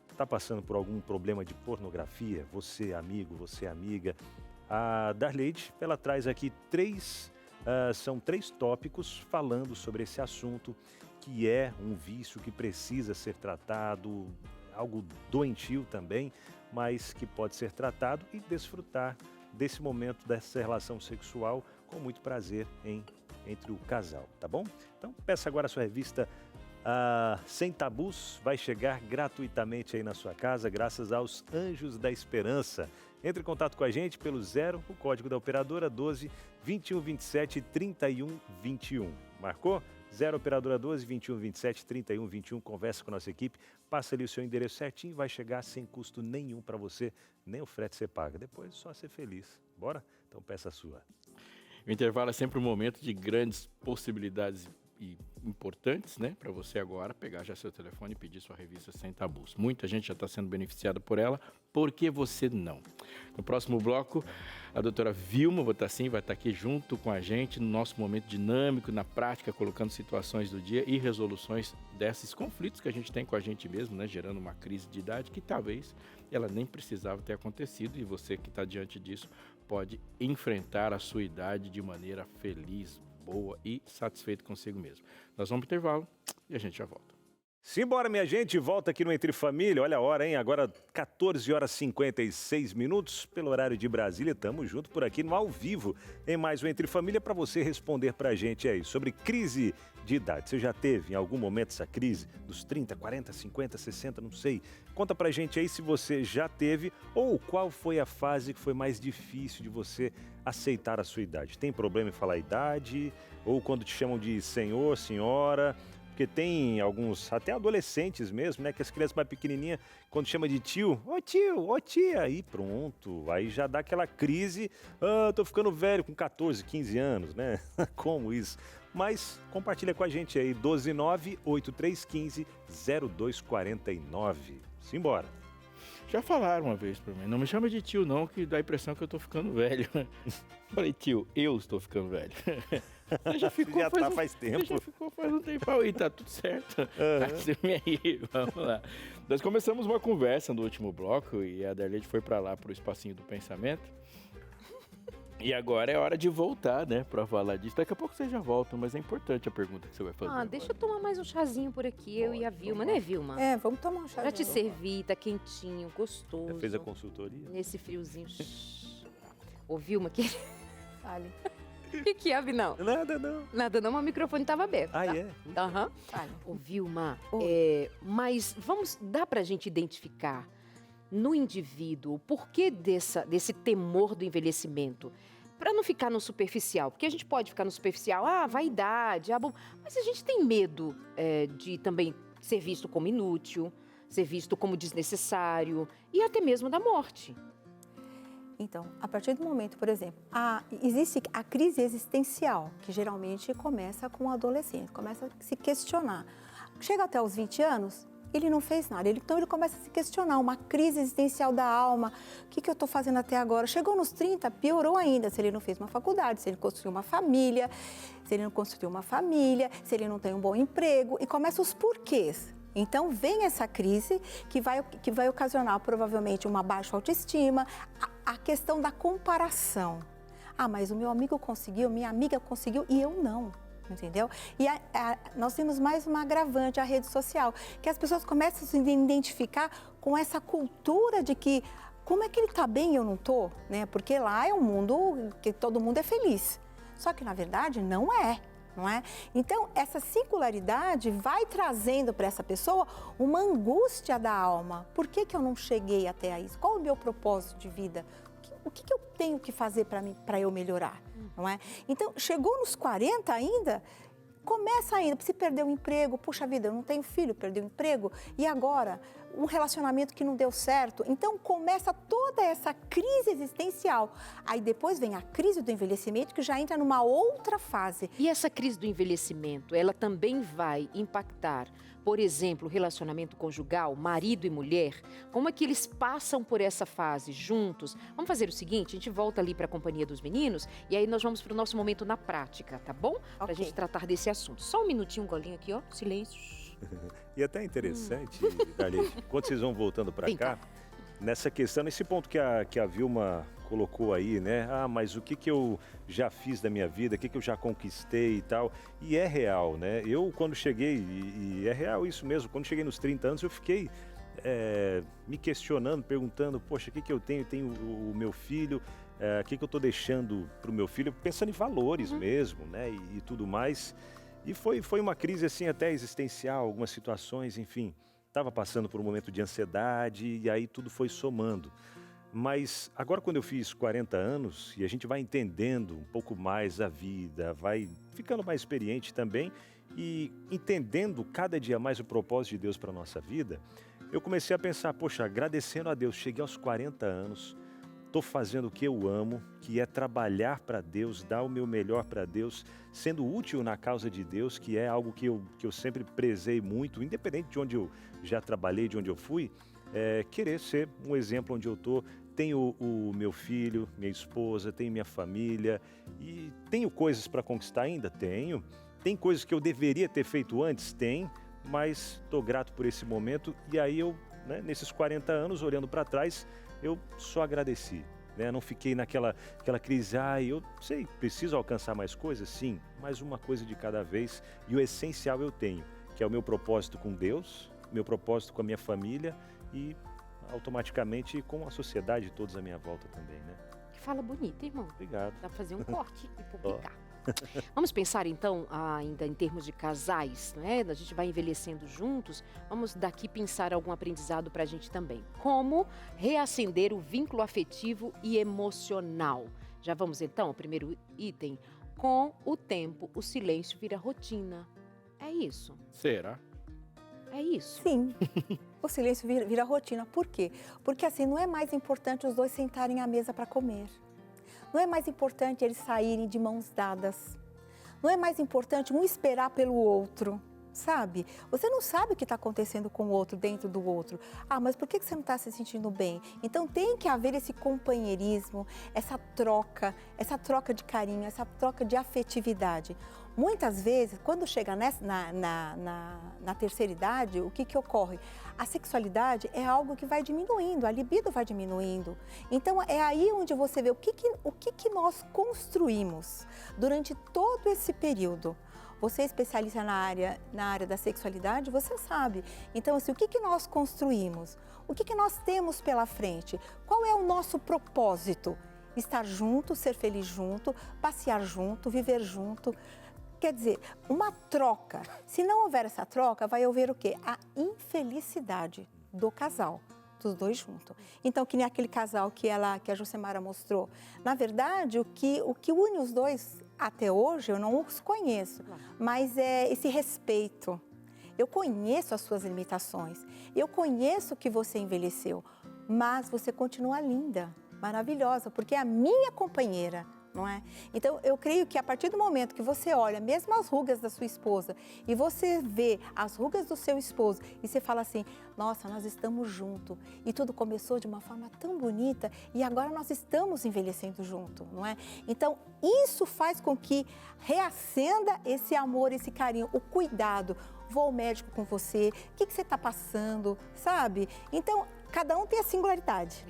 Speaker 2: Está passando por algum problema de pornografia? Você, amigo, você, amiga? A Darleide, ela traz aqui são 3 tópicos falando sobre esse assunto, que é um vício que precisa ser tratado, algo doentio também, mas que pode ser tratado e desfrutar desse momento, dessa relação sexual com muito prazer entre o casal, tá bom? Então, peça agora a sua revista Sem Tabus, vai chegar gratuitamente aí na sua casa, graças aos Anjos da Esperança. Entre em contato com a gente pelo 0, o código da operadora 12 21 27 31 21. Marcou? 0 operadora 12 21 27 31 21. Conversa com a nossa equipe, passa ali o seu endereço certinho, vai chegar sem custo nenhum para você, nem o frete você paga. Depois é só ser feliz. Bora? Então peça a sua.
Speaker 3: O intervalo é sempre um momento de grandes possibilidades e importantes, né? Para você agora pegar já seu telefone e pedir sua revista Sem Tabus. Muita gente já está sendo beneficiada por ela, por que você não? No próximo bloco, a doutora Vilma Botassin vai estar aqui junto com a gente no nosso momento dinâmico, na prática, colocando situações do dia e resoluções desses conflitos que a gente tem com a gente mesmo, né? Gerando uma crise de idade que talvez ela nem precisava ter acontecido e você que está diante disso pode enfrentar a sua idade de maneira feliz, boa e satisfeito consigo mesmo. Nós vamos para o intervalo e a gente já volta.
Speaker 2: Simbora, minha gente, volta aqui no Entre Família. Olha a hora, hein? Agora 14 horas e 56 minutos, pelo horário de Brasília. Estamos junto por aqui no ao vivo, em mais um Entre Família, para você responder para a gente aí sobre crise de idade. Você já teve em algum momento essa crise dos 30, 40, 50, 60, não sei. Conta pra gente aí se você já teve ou qual foi a fase que foi mais difícil de você aceitar a sua idade. Tem problema em falar idade? Ou quando te chamam de senhor, senhora? Porque tem alguns, até adolescentes mesmo, né? Que as crianças mais pequenininhas, quando chama de tio, ô tia, aí pronto. Aí já dá aquela crise, tô ficando velho com 14, 15 anos, né? Como isso? Mas compartilha com a gente aí, 129-8315-0249. Simbora.
Speaker 3: Já falaram uma vez pra mim, não me chama de tio não, que dá a impressão que eu tô ficando velho. Falei, tio, eu estou ficando velho. Você já ficou
Speaker 2: faz tempo.
Speaker 3: Você já ficou faz um tempo e tá tudo certo. Assume aí, vamos lá. Nós começamos uma conversa no último bloco e a Darleide foi pra lá, pro espacinho do pensamento. E agora é hora de voltar, né, pra falar disso. Daqui a pouco você já volta, mas é importante a pergunta que você vai fazer.
Speaker 1: Ah, deixa eu tomar mais um chazinho por aqui, eu e a Vilma, né, Vilma?
Speaker 5: É, vamos tomar um chá.
Speaker 1: Já te servi, tá quentinho, gostoso.
Speaker 2: Já fez a consultoria?
Speaker 1: Nesse friozinho. Ô, Vilma, que...
Speaker 5: Fale.
Speaker 1: O que é, Vinão?
Speaker 2: Nada, não.
Speaker 1: Nada não, mas o microfone estava aberto.
Speaker 2: Ah,
Speaker 1: tá?
Speaker 2: é?
Speaker 1: Aham.
Speaker 5: Fale.
Speaker 1: Ô, Vilma,
Speaker 5: Oi.
Speaker 1: mas dá pra gente identificar no indivíduo o porquê desse temor do envelhecimento? Para não ficar no superficial, porque a gente pode ficar no superficial, vaidade, bom, mas a gente tem medo de também ser visto como inútil, ser visto como desnecessário e até mesmo da morte.
Speaker 5: Então, a partir do momento, por exemplo, existe a crise existencial, que geralmente começa com o adolescente, começa a se questionar. Chega até os 20 anos, ele não fez nada, então ele começa a se questionar, uma crise existencial da alma, o que eu estou fazendo até agora? Chegou nos 30, piorou ainda, se ele não fez uma faculdade, se ele construiu uma família, se ele não construiu uma família, se ele não tem um bom emprego, e começa os porquês. Então, vem essa crise que vai ocasionar provavelmente uma baixa autoestima, a questão da comparação. Mas o meu amigo conseguiu, minha amiga conseguiu e eu não, entendeu? E nós temos mais uma agravante, a rede social, que as pessoas começam a se identificar com essa cultura de que como é que ele está bem e eu não estou, né? Porque lá é um mundo que todo mundo é feliz. Só que, na verdade, não é. Não é? Então, essa singularidade vai trazendo para essa pessoa uma angústia da alma. Por que eu não cheguei até isso? Qual o meu propósito de vida? O que eu tenho que fazer para eu melhorar? Não é? Então, chegou nos 40 ainda, começa ainda, se perder o emprego, puxa vida, eu não tenho filho, perdeu o emprego, e agora? um relacionamento que não deu certo. Então começa toda essa crise existencial. Aí depois vem a crise do envelhecimento, que já entra numa outra fase.
Speaker 1: E essa crise do envelhecimento, ela também vai impactar, por exemplo, o relacionamento conjugal, marido e mulher? Como é que eles passam por essa fase juntos? Vamos fazer o seguinte, a gente volta ali para a companhia dos meninos e aí nós vamos para o nosso momento na prática, tá bom? Para a gente tratar desse assunto. Só um minutinho, um golinho aqui, ó, silêncio.
Speaker 2: E até interessante, Darley, quando vocês vão voltando para cá,
Speaker 1: cá.
Speaker 2: nessa questão, nesse ponto que a Vilma colocou aí, né? Ah, mas o que eu já fiz da minha vida, o que eu já conquistei e tal. E é real, né? Eu, quando cheguei, e é real isso mesmo, quando cheguei nos 30 anos, eu fiquei me questionando, perguntando, poxa, o que eu tenho? Tenho o meu filho, o que eu estou deixando para o meu filho? Pensando em valores mesmo, né? E tudo mais. E foi uma crise, assim, até existencial, algumas situações, enfim. Estava passando por um momento de ansiedade e aí tudo foi somando. Mas agora, quando eu fiz 40 anos e a gente vai entendendo um pouco mais a vida, vai ficando mais experiente também e entendendo cada dia mais o propósito de Deus para a nossa vida, eu comecei a pensar, poxa, agradecendo a Deus, cheguei aos 40 anos, estou fazendo o que eu amo, que é trabalhar para Deus, dar o meu melhor para Deus, sendo útil na causa de Deus, que é algo que eu sempre prezei muito, independente de onde eu já trabalhei, de onde eu fui, querer ser um exemplo onde eu estou. Tenho o meu filho, minha esposa, tenho minha família e tenho coisas para conquistar ainda? Tenho. Tem coisas que eu deveria ter feito antes? Tem, mas estou grato por esse momento e aí eu, né, nesses 40 anos, olhando para trás, eu só agradeci. Né? Não fiquei naquela crise, eu sei, preciso alcançar mais coisas? Sim, mas uma coisa de cada vez e o essencial eu tenho, que é o meu propósito com Deus, meu propósito com a minha família e automaticamente com a sociedade todos à minha volta também, né?
Speaker 1: Que fala bonito, irmão.
Speaker 2: Obrigado.
Speaker 1: Dá pra fazer um corte e publicar. Vamos pensar então ainda em termos de casais, né? A gente vai envelhecendo juntos, vamos daqui pensar algum aprendizado pra gente também. Como reacender o vínculo afetivo e emocional. Já vamos então ao primeiro item. Com o tempo, o silêncio vira rotina. É isso?
Speaker 3: Será?
Speaker 1: É isso?
Speaker 5: Sim, o silêncio vira rotina. Por quê? Porque assim, não é mais importante os dois sentarem à mesa para comer. Não é mais importante eles saírem de mãos dadas. Não é mais importante um esperar pelo outro, sabe? Você não sabe o que está acontecendo com o outro, dentro do outro. Ah, mas por que você não está se sentindo bem? Então tem que haver esse companheirismo, essa troca de carinho, essa troca de afetividade. Muitas vezes, quando chega na terceira idade, o que ocorre? A sexualidade é algo que vai diminuindo, a libido vai diminuindo. Então, é aí onde você vê o que nós construímos durante todo esse período. Você é especialista na área da sexualidade, você sabe. Então, assim, o que nós construímos? O que nós temos pela frente? Qual é o nosso propósito? Estar junto, ser feliz junto, passear junto, viver junto. Quer dizer, uma troca. Se não houver essa troca, vai haver o quê? A infelicidade do casal, dos dois juntos. Então, que nem aquele casal que a Josemara mostrou. Na verdade, o que une os dois até hoje, eu não os conheço, mas é esse respeito. Eu conheço as suas limitações, eu conheço que você envelheceu, mas você continua linda, maravilhosa, porque é a minha companheira. Não é? Então, eu creio que a partir do momento que você olha mesmo as rugas da sua esposa e você vê as rugas do seu esposo e você fala assim, nossa, nós estamos juntos e tudo começou de uma forma tão bonita e agora nós estamos envelhecendo junto, não é? Então, isso faz com que reacenda esse amor, esse carinho, o cuidado. Vou ao médico com você, o que você está passando, sabe? Então, cada um tem a singularidade.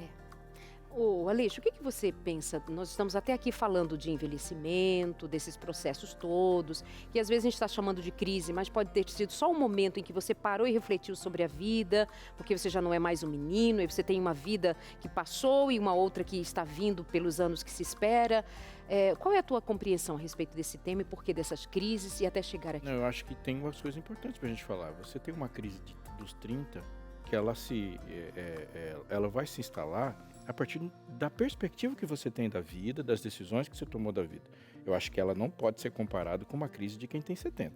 Speaker 1: Ô, Aleixo, o que você pensa? Nós estamos até aqui falando de envelhecimento, desses processos todos, que às vezes a gente está chamando de crise, mas pode ter sido só um momento em que você parou e refletiu sobre a vida, porque você já não é mais um menino, e você tem uma vida que passou e uma outra que está vindo pelos anos que se espera. Qual é a tua compreensão a respeito desse tema e por que dessas crises e até chegar aqui?
Speaker 3: Não, eu acho que tem umas coisas importantes para a gente falar. Você tem uma crise dos 30, que ela vai se instalar a partir da perspectiva que você tem da vida, das decisões que você tomou da vida. Eu acho que ela não pode ser comparada com uma crise de quem tem 70.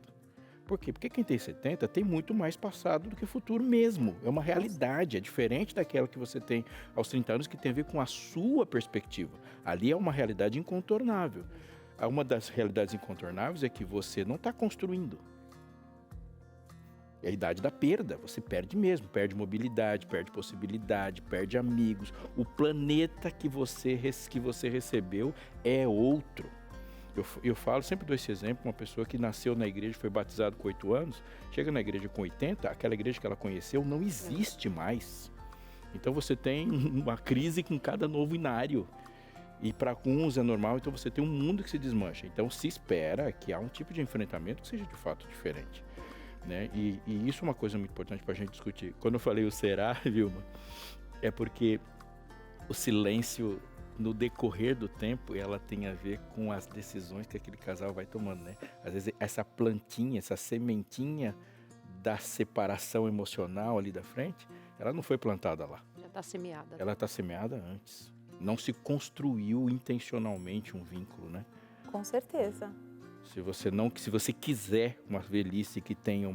Speaker 3: Por quê? Porque quem tem 70 tem muito mais passado do que futuro mesmo. É uma realidade, é diferente daquela que você tem aos 30 anos, que tem a ver com a sua perspectiva. Ali é uma realidade incontornável. Uma das realidades incontornáveis é que você não está construindo. É a idade da perda, você perde mesmo, perde mobilidade, perde possibilidade, perde amigos. O planeta que você recebeu é outro. Eu falo, sempre dou esse exemplo, uma pessoa que nasceu na igreja, foi batizado com 8 anos, chega na igreja com 80, aquela igreja que ela conheceu não existe mais. Então você tem uma crise com cada novo inário. E para uns é normal, então você tem um mundo que se desmancha. Então se espera que há um tipo de enfrentamento que seja de fato diferente. Né? E isso é uma coisa muito importante para a gente discutir. Quando eu falei o será, Vilma, é porque o silêncio, no decorrer do tempo, ela tem a ver com as decisões que aquele casal vai tomando, né? Às vezes essa plantinha, essa sementinha da separação emocional ali da frente, ela não foi plantada lá.
Speaker 1: Já está semeada.
Speaker 3: Ela está semeada antes. Não se construiu intencionalmente um vínculo, né?
Speaker 5: Com certeza.
Speaker 3: Se você quiser uma velhice que tenha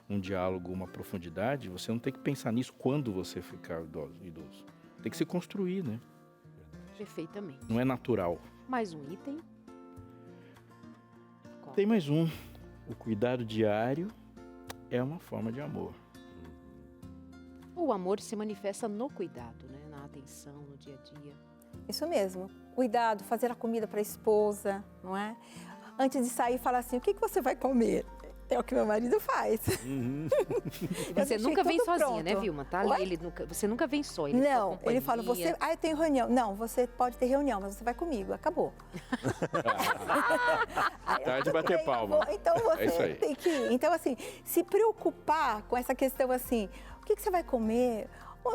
Speaker 3: um diálogo, uma profundidade, você não tem que pensar nisso quando você ficar idoso. Tem que se construir, né?
Speaker 1: Perfeitamente.
Speaker 3: Não é natural.
Speaker 1: Mais um item. Qual?
Speaker 3: Tem mais um. O cuidado diário é uma forma de amor.
Speaker 1: O amor se manifesta no cuidado, né? Na atenção, no dia a dia.
Speaker 5: Isso mesmo. Cuidado, fazer a comida para a esposa, não é? Antes de sair, falar assim, o que você vai comer? É o que meu marido faz.
Speaker 1: Você nunca vem sozinha,
Speaker 5: pronto.
Speaker 1: né, Vilma? Tá? Você nunca vem só.
Speaker 5: Não, ele fala, eu tenho reunião. Não, você pode ter reunião, mas você vai comigo, acabou.
Speaker 3: Tarde de bater palma.
Speaker 5: Então você tem que ir. Então, assim, se preocupar com essa questão assim, o que você vai comer?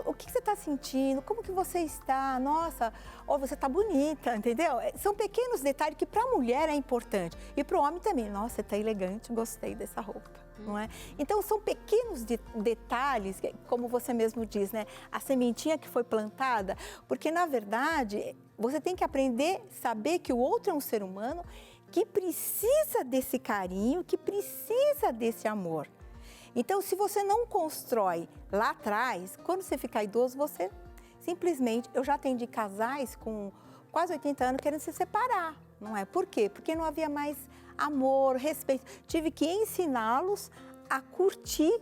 Speaker 5: O que você está sentindo? Como que você está? Nossa, você está bonita, entendeu? São pequenos detalhes que para a mulher é importante. E para o homem também. Nossa, você está elegante, gostei dessa roupa, não é? Então, são pequenos detalhes, como você mesmo diz, né? A sementinha que foi plantada. Porque, na verdade, você tem que aprender a saber que o outro é um ser humano que precisa desse carinho, que precisa desse amor. Então, se você não constrói lá atrás, quando você ficar idoso, você simplesmente... Eu já atendi casais com quase 80 anos querendo se separar, não é? Por quê? Porque não havia mais amor, respeito. Tive que ensiná-los a curtir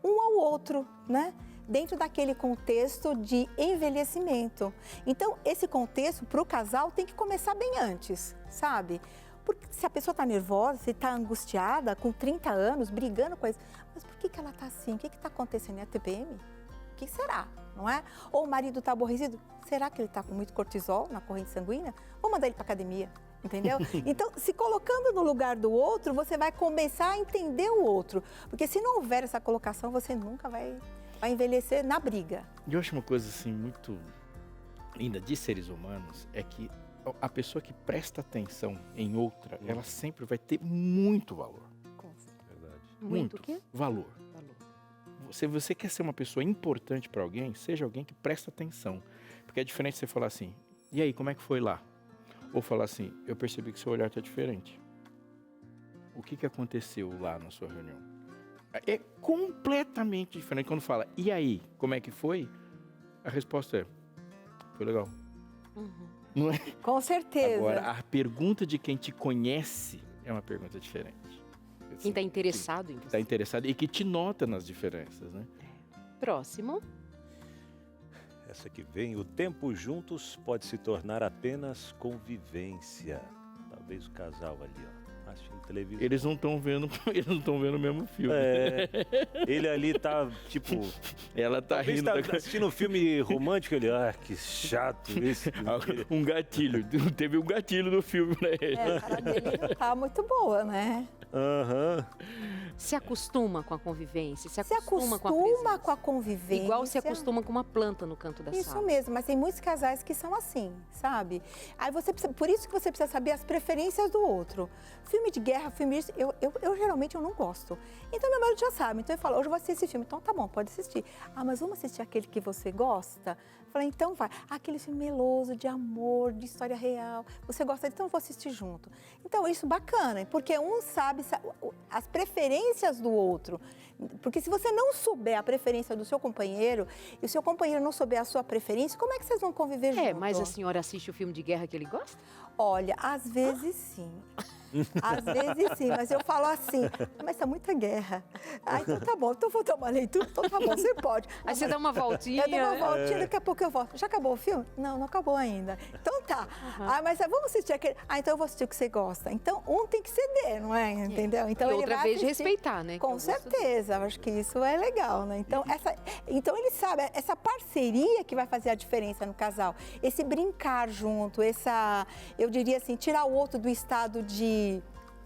Speaker 5: um ao outro, né? Dentro daquele contexto de envelhecimento. Então, esse contexto para o casal tem que começar bem antes, sabe? Porque se a pessoa está nervosa, se está angustiada, com 30 anos, brigando com isso, mas por que ela está assim? O que está acontecendo? É a TPM? O que será? Não é? Ou o marido está aborrecido? Será que ele está com muito cortisol na corrente sanguínea? Vou mandar ele para academia, entendeu? Então, se colocando no lugar do outro, você vai começar a entender o outro. Porque se não houver essa colocação, você nunca vai envelhecer na briga.
Speaker 3: E eu acho uma coisa assim muito linda de seres humanos, é que a pessoa que presta atenção em outra, ela sempre vai ter muito valor.
Speaker 2: Verdade.
Speaker 1: Muito o quê?
Speaker 3: Valor. Se você quer ser uma pessoa importante para alguém, seja alguém que presta atenção. Porque é diferente você falar assim, e aí, como é que foi lá? Ou falar assim, eu percebi que seu olhar está diferente. O que aconteceu lá na sua reunião? É completamente diferente. Quando fala, e aí, como é que foi? A resposta é, foi legal. Não é?
Speaker 5: Com certeza.
Speaker 3: Agora, a pergunta de quem te conhece é uma pergunta diferente.
Speaker 1: Quem está interessado em você.
Speaker 3: Está interessado e que te nota nas diferenças, né?
Speaker 1: Próximo.
Speaker 2: Essa que vem, o tempo juntos pode se tornar apenas convivência. Talvez o casal ali, ó, assistindo televisão.
Speaker 3: Eles não estão vendo o mesmo filme.
Speaker 2: É, ele ali tá, tipo...
Speaker 3: Ela tá rindo.
Speaker 2: Tá assistindo um filme romântico, ele, que chato esse.
Speaker 3: Um gatilho. Teve um gatilho no filme, né?
Speaker 5: A cara dele não tá muito boa, né?
Speaker 2: Aham.
Speaker 1: Se acostuma com a convivência, se
Speaker 5: Se
Speaker 1: acostuma com a
Speaker 5: acostuma
Speaker 1: presença.
Speaker 5: com a convivência.
Speaker 1: Igual se acostuma com uma planta no canto da
Speaker 5: Isso
Speaker 1: sala.
Speaker 5: mesmo, mas tem muitos casais que são assim, sabe? Aí você precisa, por isso que você precisa saber as preferências do outro. Filme de guerra, filme isso, eu geralmente eu não gosto. Então meu marido já sabe, então ele fala, hoje eu vou assistir esse filme, então tá bom, pode assistir. Ah, mas vamos assistir aquele que você gosta? Eu falei, então vai. Aquele filme meloso, de amor, de história real. Você gosta, então eu vou assistir junto. Então isso bacana, porque um sabe as preferências preferências do outro. Porque se você não souber a preferência do seu companheiro e o seu companheiro não souber a sua preferência, como é que vocês vão conviver juntos?
Speaker 1: Mas a senhora assiste o filme de guerra que ele gosta?
Speaker 5: Olha, às vezes sim. Às vezes sim, mas eu falo assim, mas tá muita guerra. Então tá bom, então vou dar uma leitura, então tá bom, você pode.
Speaker 1: Aí você dá uma voltinha.
Speaker 5: Eu dou uma voltinha, daqui a pouco eu volto. Já acabou o filme? Não acabou ainda. Então tá. Mas vamos assistir aquele. Então eu vou assistir o que você gosta. Então um tem que ceder, não é? Entendeu? Então
Speaker 1: E outra vez respeitar, né?
Speaker 5: Com certeza, eu acho que isso é legal, né? Então ele sabe, essa parceria que vai fazer a diferença no casal. Esse brincar junto, eu diria assim, tirar o outro do estado de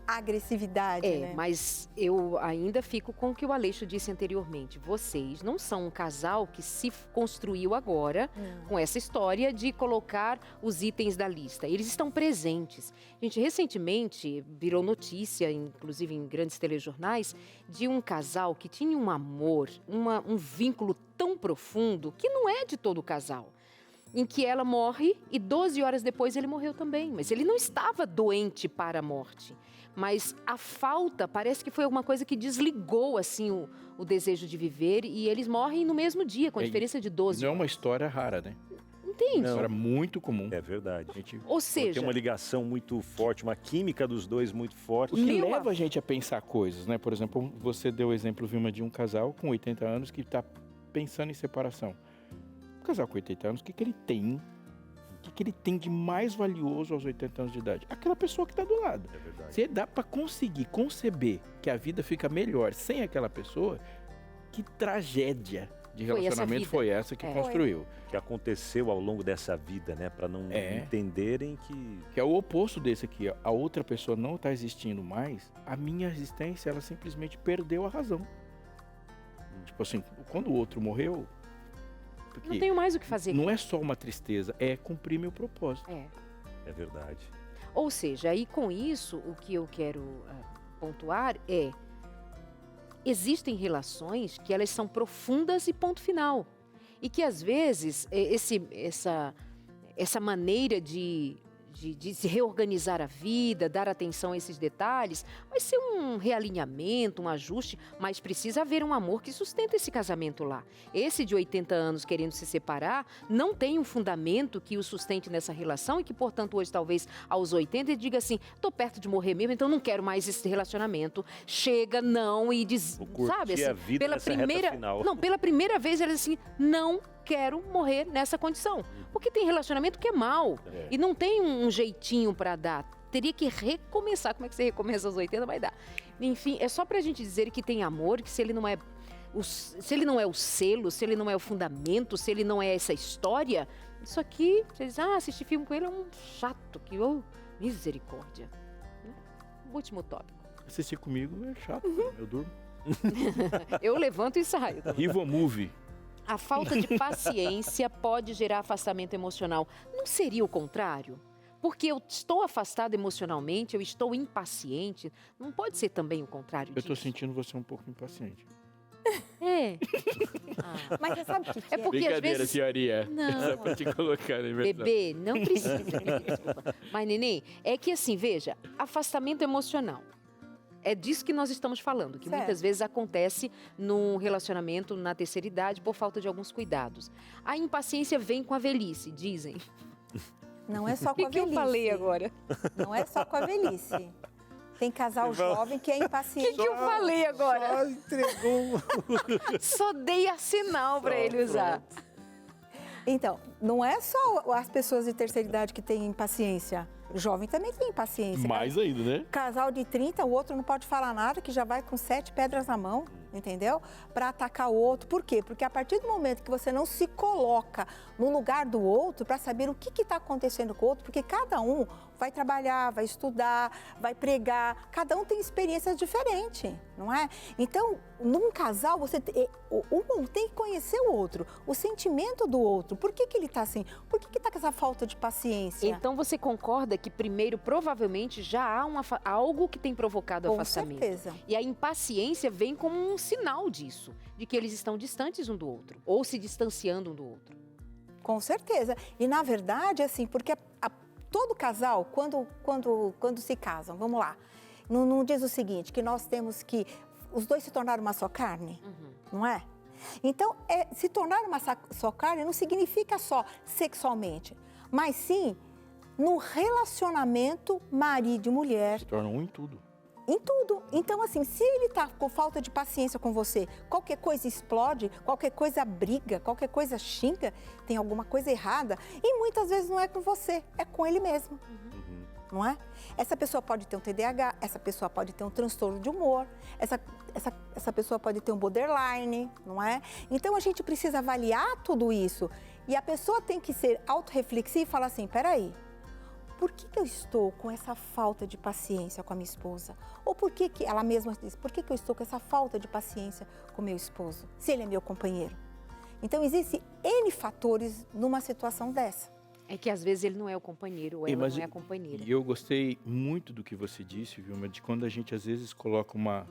Speaker 5: agressividade, né?
Speaker 1: Mas eu ainda fico com o que o Aleixo disse anteriormente. Vocês não são um casal que se construiu agora com essa história de colocar os itens da lista. Eles estão presentes. Gente, recentemente virou notícia, inclusive em grandes telejornais, de um casal que tinha um amor, um vínculo tão profundo que não é de todo o casal. Em que ela morre e 12 horas depois ele morreu também. Mas ele não estava doente para a morte. Mas a falta parece que foi alguma coisa que desligou assim o desejo de viver e eles morrem no mesmo dia, com a diferença de 12
Speaker 3: Não é
Speaker 1: horas.
Speaker 3: uma história rara, né?
Speaker 1: Entende?
Speaker 3: É uma história muito comum.
Speaker 2: É verdade.
Speaker 1: Ou seja,
Speaker 2: Tem uma ligação muito forte, uma química dos dois muito forte.
Speaker 3: O que leva a gente a pensar coisas, né? Por exemplo, você deu o exemplo, Vilma, de um casal com 80 anos que está pensando em separação. Um casal com 80 anos, o que ele tem? O que ele tem de mais valioso aos 80 anos de idade? Aquela pessoa que está do lado.
Speaker 2: É verdade.
Speaker 3: Se dá para conseguir conceber que a vida fica melhor sem aquela pessoa, que tragédia de relacionamento foi essa que construiu.
Speaker 2: Que aconteceu ao longo dessa vida, né? Para não entenderem que...
Speaker 3: Que é o oposto desse aqui. A outra pessoa não está existindo mais, a minha existência, ela simplesmente perdeu a razão. Tipo assim, quando o outro morreu...
Speaker 1: não tenho mais o que fazer.
Speaker 3: Não é só uma tristeza, é cumprir meu propósito.
Speaker 2: É verdade.
Speaker 1: Ou seja, aí com isso, o que eu quero pontuar é... Existem relações que elas são profundas e ponto final. E que às vezes essa maneira de se reorganizar a vida, dar atenção a esses detalhes, vai ser um realinhamento, um ajuste, mas precisa haver um amor que sustenta esse casamento lá. Esse de 80 anos querendo se separar não tem um fundamento que o sustente nessa relação e que, portanto, hoje talvez aos 80 ele diga assim, estou perto de morrer mesmo, então não quero mais esse relacionamento. Chega, não, e diz, sabe, assim,
Speaker 2: a vida
Speaker 1: pela primeira vez ele diz assim, não quero morrer nessa condição. Porque tem relacionamento que é mau e não tem um jeitinho para dar. Teria que recomeçar. Como é que você recomeça aos 80? Vai dar. Enfim, é só pra gente dizer que tem amor, que se ele não é o selo, se ele não é o fundamento, se ele não é essa história, isso aqui, você diz, assistir filme com ele é um chato, misericórdia. Último tópico.
Speaker 3: Assistir comigo é chato, eu durmo.
Speaker 1: Eu levanto e saio.
Speaker 3: Rivo Movie.
Speaker 1: A falta de paciência pode gerar afastamento emocional. Não seria o contrário? Porque eu estou afastado emocionalmente, eu estou impaciente. Não pode ser também o contrário
Speaker 3: Eu
Speaker 1: disso?
Speaker 3: estou sentindo você um pouco impaciente.
Speaker 5: Mas você sabe o que
Speaker 1: É porque às vezes...
Speaker 3: senhoria.
Speaker 1: Não.
Speaker 3: Só pra te colocar na inversão.
Speaker 1: Bebê, não precisa. Desculpa. Mas, neném, é que assim, veja, afastamento emocional. É disso que nós estamos falando, que muitas vezes acontece num relacionamento na terceira idade por falta de alguns cuidados. A impaciência vem com a velhice, dizem.
Speaker 5: Não é só com a velhice.
Speaker 1: O que eu falei agora?
Speaker 5: Não é só com a velhice. Tem casal jovem que é impaciente.
Speaker 1: O que eu falei agora?
Speaker 2: Só entregou.
Speaker 1: Só dei sinal para ele usar.
Speaker 5: Então, não é só as pessoas de terceira idade que têm impaciência. Jovem também tem impaciência.
Speaker 3: Mais ainda, né?
Speaker 5: Casal de 30, o outro não pode falar nada, que já vai com 7 pedras na mão, entendeu? Para atacar o outro. Por quê? Porque a partir do momento que você não se coloca no lugar do outro para saber o que está acontecendo com o outro, porque cada um vai trabalhar, vai estudar, vai pregar, cada um tem experiências diferentes, não é? Então, num casal, um tem que conhecer o outro, o sentimento do outro. Por que ele está assim? Por que está com essa falta de paciência?
Speaker 1: Então, você concorda que primeiro, provavelmente, já há algo que tem provocado o afastamento?
Speaker 5: Com certeza.
Speaker 1: E a impaciência vem como um sinal disso, de que eles estão distantes um do outro, ou se distanciando um do outro.
Speaker 5: Com certeza. E, na verdade, assim, porque todo casal, quando se casam, vamos lá, não diz o seguinte, que nós temos que os dois se tornaram uma só carne, não é? Então, se tornar uma só carne não significa só sexualmente, mas sim no relacionamento marido e mulher.
Speaker 3: Se torna um em tudo.
Speaker 5: Em tudo. Então, assim, se ele está com falta de paciência com você, qualquer coisa explode, qualquer coisa briga, qualquer coisa xinga, tem alguma coisa errada. E muitas vezes não é com você, é com ele mesmo. Não é? Essa pessoa pode ter um TDAH, essa pessoa pode ter um transtorno de humor, essa pessoa pode ter um borderline, não é? Então, a gente precisa avaliar tudo isso. E a pessoa tem que ser autorreflexiva e falar assim, peraí, por que eu estou com essa falta de paciência com a minha esposa? Ou por que ela mesma diz, por que eu estou com essa falta de paciência com meu esposo, se ele é meu companheiro? Então, existem N fatores numa situação dessa.
Speaker 1: É que às vezes ele não é o companheiro ou ela não é a companheira.
Speaker 3: E eu gostei muito do que você disse, Vilma, de quando a gente às vezes coloca uma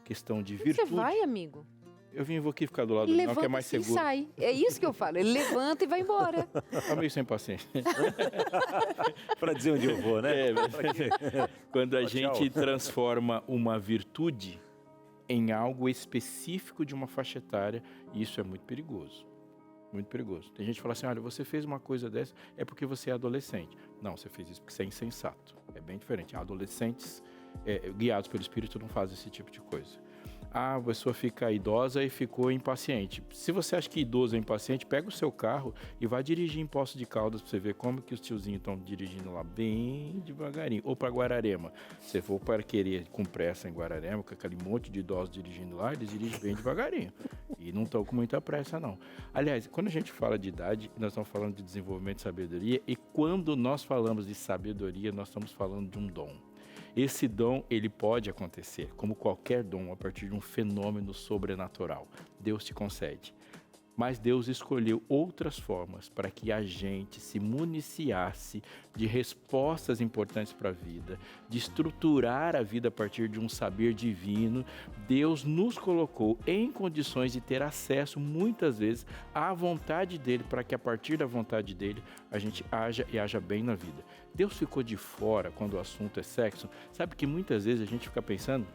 Speaker 3: questão de virtude.
Speaker 1: Você vai, amigo?
Speaker 3: Eu vou aqui ficar do lado do Daniel, que é mais seguro.
Speaker 1: E sai. É isso que eu falo. Ele levanta e vai embora.
Speaker 3: Tá meio sem paciência.
Speaker 2: Para dizer onde eu vou, né?
Speaker 3: Quando a gente transforma uma virtude em algo específico de uma faixa etária, isso é muito perigoso. Muito perigoso. Tem gente que fala assim, olha, você fez uma coisa dessa, é porque você é adolescente. Não, você fez isso porque você é insensato. É bem diferente. Adolescentes guiados pelo Espírito não fazem esse tipo de coisa. A pessoa fica idosa e ficou impaciente. Se você acha que idoso é impaciente, pega o seu carro e vai dirigir em Poços de Caldas para você ver como que os tiozinhos estão dirigindo lá bem devagarinho. Ou para Guararema. Se for para querer com pressa em Guararema, com aquele monte de idosos dirigindo lá, eles dirigem bem devagarinho. E não estão com muita pressa, não. Aliás, quando a gente fala de idade, nós estamos falando de desenvolvimento de sabedoria. E quando nós falamos de sabedoria, nós estamos falando de um dom. Esse dom, ele pode acontecer, como qualquer dom, a partir de um fenômeno sobrenatural. Deus te concede. Mas Deus escolheu outras formas para que a gente se municiasse de respostas importantes para a vida, de estruturar a vida a partir de um saber divino. Deus nos colocou em condições de ter acesso, muitas vezes, à vontade dEle, para que a partir da vontade dEle a gente haja e haja bem na vida. Deus ficou de fora quando o assunto é sexo. Sabe que muitas vezes a gente fica pensando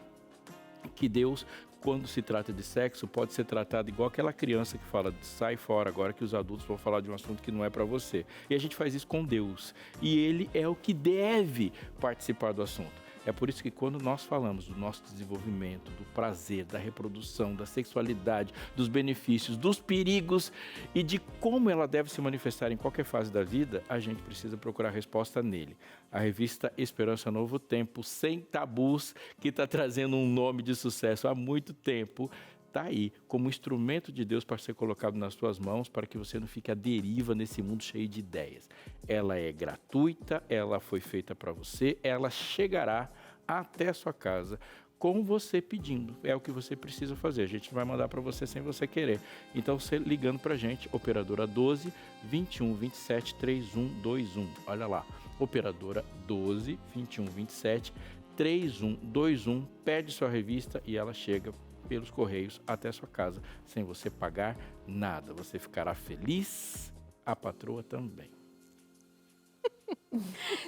Speaker 3: que Deus, quando se trata de sexo, pode ser tratado igual aquela criança que fala, sai fora agora que os adultos vão falar de um assunto que não é para você. E a gente faz isso com Deus. E Ele é o que deve participar do assunto. É por isso que quando nós falamos do nosso desenvolvimento, do prazer, da reprodução, da sexualidade, dos benefícios, dos perigos e de como ela deve se manifestar em qualquer fase da vida, a gente precisa procurar resposta nele. A revista Esperança Novo Tempo, sem tabus, que está trazendo um nome de sucesso há muito tempo, está aí como instrumento de Deus para ser colocado nas suas mãos, para que você não fique à deriva nesse mundo cheio de ideias. Ela é gratuita, ela foi feita para você, ela chegará até a sua casa com você pedindo. É o que você precisa fazer. A gente não vai mandar para você sem você querer. Então, você ligando para a gente, operadora 12 21 27 3121. Olha lá, operadora 12 21 27 3121. Pede sua revista e ela chega pelos correios até a sua casa, sem você pagar nada. Você ficará feliz, a patroa também.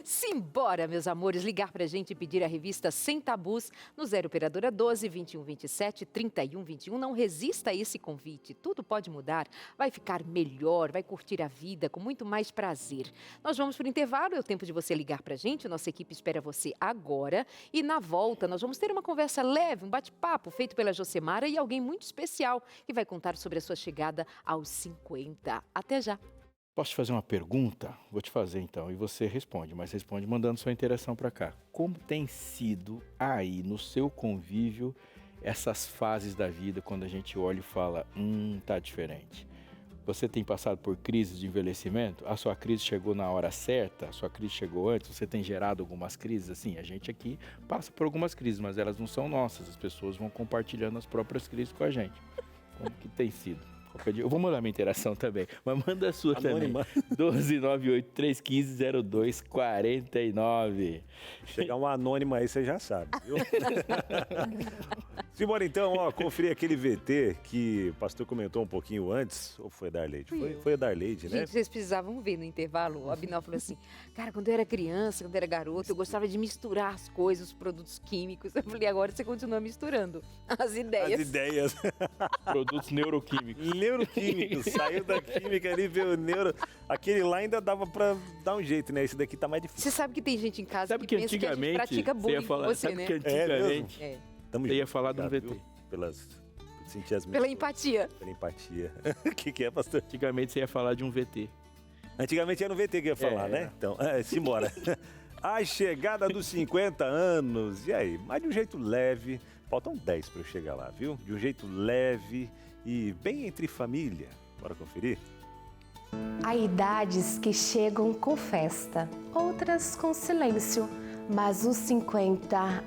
Speaker 1: Simbora, meus amores, ligar pra gente e pedir a revista Sem Tabus no 0 operadora 12 21 27 31 21. Não resista a esse convite. Tudo pode mudar, vai ficar melhor, vai curtir a vida com muito mais prazer. Nós vamos pro intervalo, é o tempo de você ligar pra gente. Nossa equipe espera você agora e na volta nós vamos ter uma conversa leve, um bate-papo feito pela Josemara e alguém muito especial que vai contar sobre a sua chegada aos 50. Até já.
Speaker 3: Posso te fazer uma pergunta? Vou te fazer então, e você responde, mas responde mandando sua interação para cá. Como tem sido aí no seu convívio essas fases da vida quando a gente olha e fala, tá diferente? Você tem passado por crises de envelhecimento? A sua crise chegou na hora certa? A sua crise chegou antes? Você tem gerado algumas crises? Assim, a gente aqui passa por algumas crises, mas elas não são nossas. As pessoas vão compartilhando as próprias crises com a gente. Como que tem sido? Eu vou mandar minha interação também, mas manda a sua anônima também. 12983150249.
Speaker 2: Chegar uma anônima aí, você já sabe, viu? Simbora então, ó, conferir aquele VT que o pastor comentou um pouquinho antes, ou foi a Darleide? Foi a Darleide, né?
Speaker 1: Gente, vocês precisavam ver no intervalo. O Abinal falou assim, cara, quando eu era criança, quando eu era garota, eu gostava de misturar as coisas, os produtos químicos. Eu falei, agora você continua misturando as ideias.
Speaker 2: As ideias.
Speaker 3: Produtos neuroquímicos.
Speaker 2: Neuroquímicos, saiu da química ali, veio o neuro. Aquele lá ainda dava pra dar um jeito, né? Esse daqui tá mais difícil.
Speaker 1: Você sabe que tem gente em casa
Speaker 3: Sabe
Speaker 1: que
Speaker 3: que
Speaker 1: pensa que a gente
Speaker 3: antigamente
Speaker 1: pratica
Speaker 3: você
Speaker 1: bullying
Speaker 3: ia falar,
Speaker 1: com você,
Speaker 3: sabe
Speaker 1: né?
Speaker 3: que antigamente
Speaker 1: É.
Speaker 2: Tamo
Speaker 3: você ia
Speaker 2: junto,
Speaker 3: falar de um
Speaker 2: obrigado,
Speaker 3: VT.
Speaker 2: viu? Sentir as
Speaker 1: Pela
Speaker 2: minhas
Speaker 1: empatia.
Speaker 2: Pela empatia. O que é, pastor?
Speaker 3: Antigamente você ia falar de um VT.
Speaker 2: Antigamente era no VT que ia falar, né? Então, simbora. A chegada dos 50 anos. E aí? Mas de um jeito leve. Faltam 10 para eu chegar lá, viu? De um jeito leve e bem entre família. Bora conferir?
Speaker 4: Há idades que chegam com festa, outras com silêncio. Mas os 50,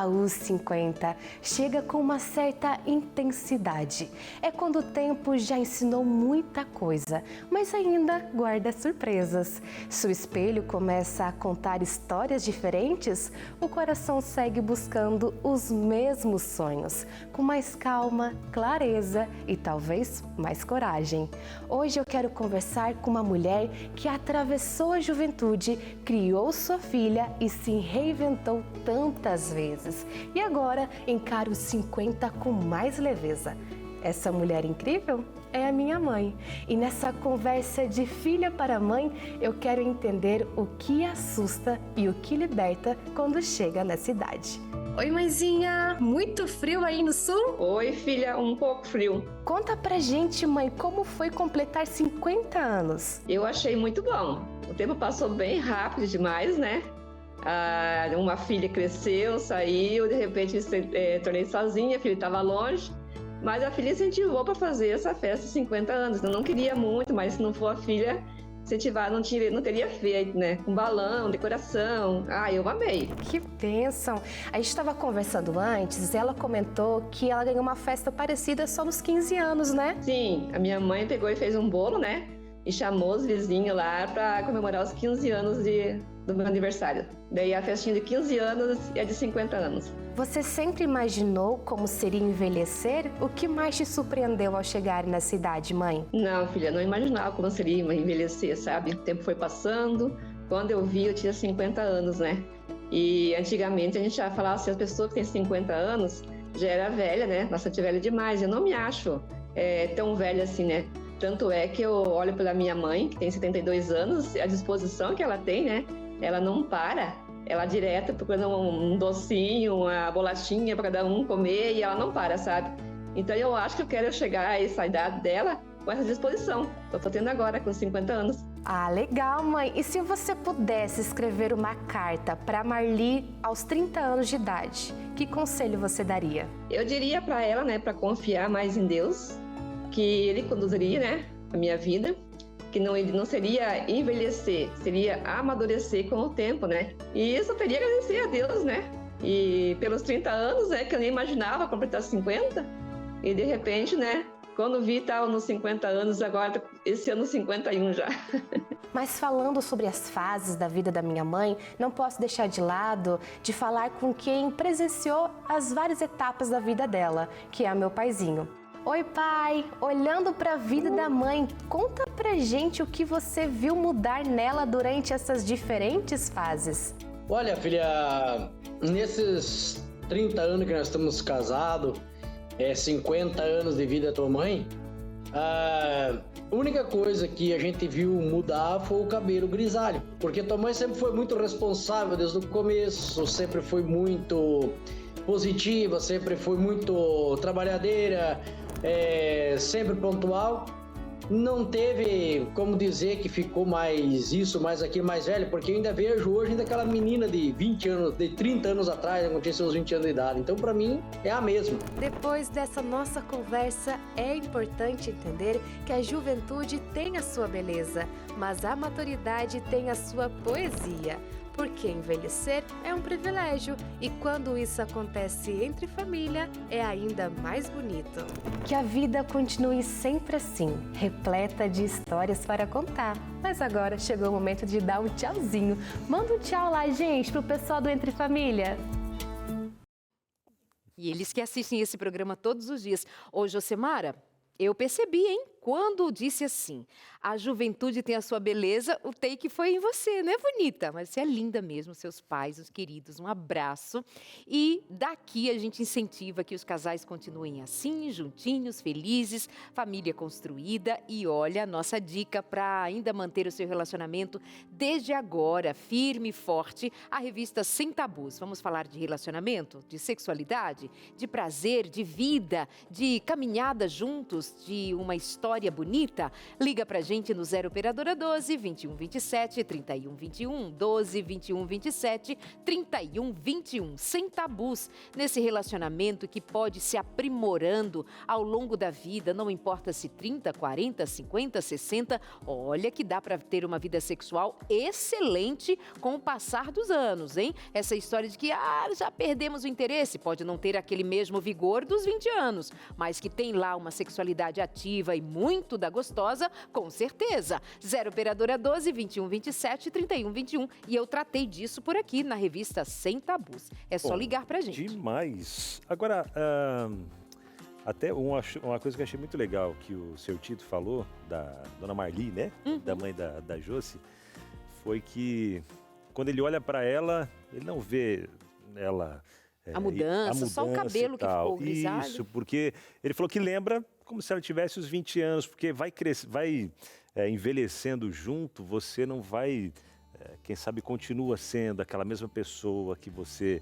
Speaker 4: os 50, chega com uma certa intensidade. É quando o tempo já ensinou muita coisa, mas ainda guarda surpresas. Se o espelho começa a contar histórias diferentes, o coração segue buscando os mesmos sonhos, com mais calma, clareza e talvez mais coragem. Hoje eu quero conversar com uma mulher que atravessou a juventude, criou sua filha e se reinventou tantas vezes. E agora encara os 50 com mais leveza. Essa mulher incrível é a minha mãe. E nessa conversa de filha para mãe, eu quero entender o que assusta e o que liberta quando chega nessa idade. Oi, mãezinha! Muito frio aí no sul?
Speaker 6: Oi, filha, um pouco frio.
Speaker 4: Conta pra gente, mãe, como foi completar 50 anos?
Speaker 6: Eu achei muito bom. O tempo passou bem rápido demais, né? Uma filha cresceu, saiu, de repente tornei sozinha, a filha estava longe, mas a filha incentivou para fazer essa festa de 50 anos. Eu não queria muito, mas se não for a filha incentivar, não teria feito, né? Com balão, decoração. Eu amei.
Speaker 4: Que bênção! A gente estava conversando antes, ela comentou que ela ganhou uma festa parecida só nos 15 anos, né?
Speaker 6: Sim, a minha mãe pegou e fez um bolo, né? E chamou os vizinhos lá para comemorar os 15 anos do meu aniversário. Daí a festinha de 15 anos e a de 50 anos.
Speaker 4: Você sempre imaginou como seria envelhecer? O que mais te surpreendeu ao chegar nessa idade, mãe?
Speaker 6: Não, filha, não imaginava como seria envelhecer, sabe? O tempo foi passando. Quando eu vi, eu tinha 50 anos, né? E antigamente a gente já falava assim, as pessoas que têm 50 anos já era velha, né? Bastante velha demais. Eu não me acho tão velha assim, né? Tanto é que eu olho pela minha mãe, que tem 72 anos, a disposição que ela tem, né? Ela não para, ela direto procurando um docinho, uma bolachinha para cada um comer e ela não para, sabe? Então eu acho que eu quero chegar a essa idade dela com essa disposição. Eu tô tendo agora, com 50 anos.
Speaker 4: Legal, mãe. E se você pudesse escrever uma carta para Marli aos 30 anos de idade, que conselho você daria?
Speaker 6: Eu diria para ela, né, para confiar mais em Deus, que Ele conduziria, né, a minha vida, que não seria envelhecer, seria amadurecer com o tempo, né? E isso eu teria que agradecer a Deus, né? E pelos 30 anos, né, que eu nem imaginava completar 50, e de repente, né, quando vi, estava nos 50 anos, agora esse ano 51 já.
Speaker 4: Mas falando sobre as fases da vida da minha mãe, não posso deixar de lado de falar com quem presenciou as várias etapas da vida dela, que é meu paizinho. Oi, pai! Olhando para a vida da mãe, conta pra gente o que você viu mudar nela durante essas diferentes fases.
Speaker 7: Olha, filha, nesses 30 anos que nós estamos casados, 50 anos de vida da tua mãe, a única coisa que a gente viu mudar foi o cabelo grisalho, porque tua mãe sempre foi muito responsável desde o começo, sempre foi muito positiva, sempre foi muito trabalhadeira, sempre pontual. Não teve como dizer que ficou mais isso, mais aquilo, mais velho, porque eu ainda vejo hoje ainda aquela menina de 20 anos, de 30 anos atrás, quando tinha seus 20 anos de idade. Então, para mim, é a mesma.
Speaker 4: Depois dessa nossa conversa, é importante entender que a juventude tem a sua beleza, mas a maturidade tem a sua poesia. Porque envelhecer é um privilégio e quando isso acontece entre família, é ainda mais bonito. Que a vida continue sempre assim, repleta de histórias para contar. Mas agora chegou o momento de dar um tchauzinho. Manda um tchau lá, gente, pro pessoal do Entre Família.
Speaker 1: E eles que assistem esse programa todos os dias. Ô, Josemara, eu percebi, hein? Quando disse assim, a juventude tem a sua beleza, o take foi em você, não é bonita? Mas você é linda mesmo, seus pais, os queridos, um abraço. E daqui a gente incentiva que os casais continuem assim, juntinhos, felizes, família construída. E olha a nossa dica para ainda manter o seu relacionamento desde agora, firme e forte, a revista Sem Tabus. Vamos falar de relacionamento, de sexualidade, de prazer, de vida, de caminhada juntos, de uma história bonita. Liga pra gente no 0 operadora 12 21 27 31 21 12 21 27 31 21. Sem tabus nesse relacionamento que pode se aprimorando ao longo da vida, não importa se 30, 40, 50, 60, olha que dá pra ter uma vida sexual excelente com o passar dos anos, hein? Essa história de que já perdemos o interesse, pode não ter aquele mesmo vigor dos 20 anos, mas que tem lá uma sexualidade ativa e muito da gostosa, com certeza. 0 operadora 12 21 27 31 21. E eu tratei disso por aqui na revista Sem Tabus. É só ligar pra gente.
Speaker 2: Demais. Agora, até uma coisa que eu achei muito legal que o seu Tito falou, da dona Marli, né? Da mãe da Josi, foi que quando ele olha pra ela, ele não vê ela...
Speaker 1: A mudança, só o cabelo que ficou grisalho.
Speaker 2: Isso, porque ele falou que lembra como se ela tivesse os 20 anos, porque vai envelhecendo junto, você não vai, quem sabe continua sendo aquela mesma pessoa que você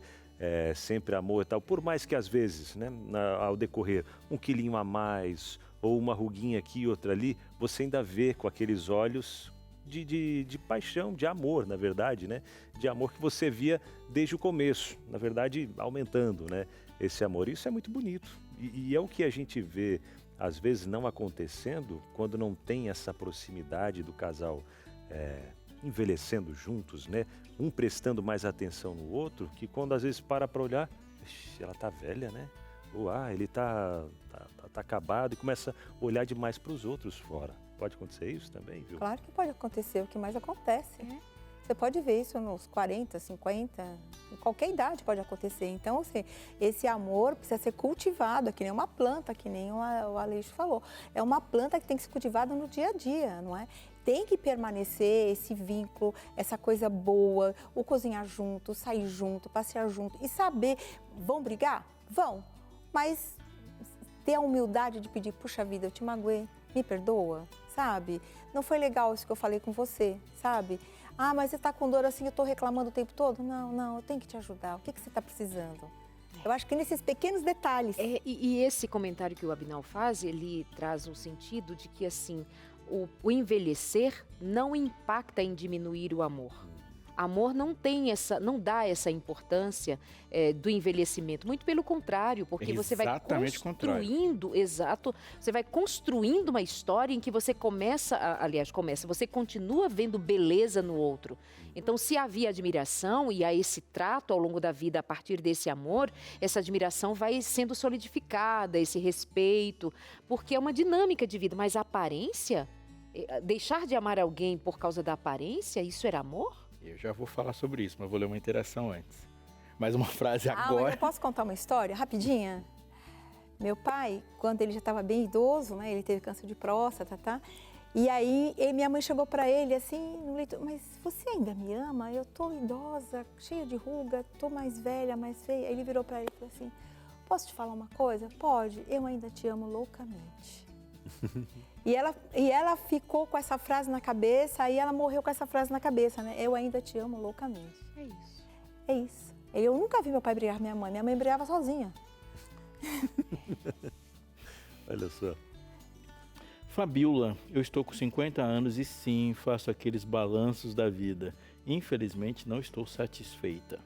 Speaker 2: sempre amou e tal, por mais que às vezes, né, ao decorrer, um quilinho a mais, ou uma ruguinha aqui, outra ali, você ainda vê com aqueles olhos de paixão, de amor, na verdade, né? De amor que você via desde o começo, na verdade, aumentando, né? Esse amor. Isso é muito bonito. E é o que a gente vê, às vezes, não acontecendo quando não tem essa proximidade do casal envelhecendo juntos, né? Um prestando mais atenção no outro, que quando às vezes para olhar, ela tá velha, né? Ou ele tá acabado, e começa a olhar demais para os outros fora. Pode acontecer isso também, viu?
Speaker 5: Claro que pode acontecer, o que mais acontece. Você pode ver isso nos 40, 50, em qualquer idade pode acontecer. Então, assim, esse amor precisa ser cultivado, que nem uma planta, que nem o Aleixo falou. É uma planta que tem que ser cultivada no dia a dia, não é? Tem que permanecer esse vínculo, essa coisa boa, o cozinhar junto, sair junto, passear junto e saber, vão brigar? Vão, mas ter a humildade de pedir, puxa vida, eu te magoei, me perdoa, sabe? Não foi legal isso que eu falei com você, sabe? Mas você tá com dor assim, eu tô reclamando o tempo todo? Não, eu tenho que te ajudar, o que você tá precisando? Eu acho que nesses pequenos detalhes.
Speaker 1: E esse comentário que o Abinal faz, ele traz um sentido de que, assim, o envelhecer não impacta em diminuir o amor. Amor não dá essa importância do envelhecimento, muito pelo contrário, porque você vai construindo, você vai construindo uma história em que você você continua vendo beleza no outro. Então, se havia admiração e há esse trato ao longo da vida a partir desse amor, essa admiração vai sendo solidificada, esse respeito, porque é uma dinâmica de vida, mas a aparência, deixar de amar alguém por causa da aparência, isso era amor?
Speaker 3: Eu já vou falar sobre isso, mas vou ler uma interação antes. Mais uma frase agora.
Speaker 5: Mas eu posso contar uma história rapidinha? Meu pai, quando ele já estava bem idoso, né, ele teve câncer de próstata, tá? E aí minha mãe chegou para ele assim, no leito, mas você ainda me ama? Eu tô idosa, cheia de ruga, tô mais velha, mais feia. Ele virou para ele e falou assim, posso te falar uma coisa? Pode, eu ainda te amo loucamente. E ela ficou com essa frase na cabeça, aí ela morreu com essa frase na cabeça, né? Eu ainda te amo loucamente.
Speaker 1: É isso.
Speaker 5: É isso. Eu nunca vi meu pai brigar com minha mãe. Minha mãe brigava sozinha.
Speaker 2: Olha só.
Speaker 3: Fabiola, eu estou com 50 anos e sim, faço aqueles balanços da vida. Infelizmente, não estou satisfeita.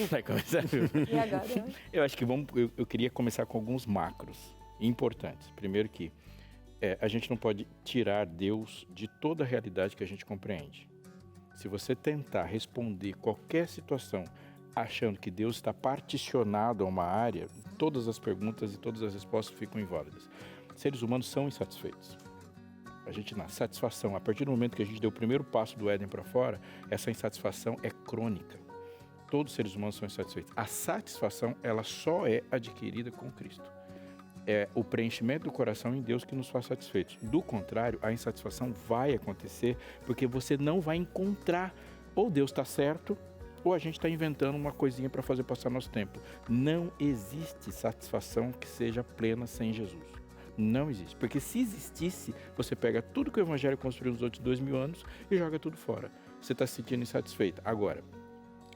Speaker 3: Vai começar?
Speaker 5: E agora?
Speaker 3: Eu acho que eu queria começar com alguns macros importantes. Primeiro que a gente não pode tirar Deus de toda a realidade que a gente compreende. Se você tentar responder qualquer situação achando que Deus está particionado a uma área, todas as perguntas e todas as respostas ficam inválidas. Seres humanos são insatisfeitos. A gente, na satisfação, a partir do momento que a gente deu o primeiro passo do Éden para fora, essa insatisfação é crônica. Todos os seres humanos são insatisfeitos. A satisfação, ela só é adquirida com Cristo. É o preenchimento do coração em Deus que nos faz satisfeitos. Do contrário, a insatisfação vai acontecer porque você não vai encontrar ou Deus está certo ou a gente está inventando uma coisinha para fazer passar nosso tempo. Não existe satisfação que seja plena sem Jesus. Não existe. Porque se existisse, você pega tudo que o Evangelho construiu nos outros 2000 anos e joga tudo fora. Você está se sentindo insatisfeito. Agora,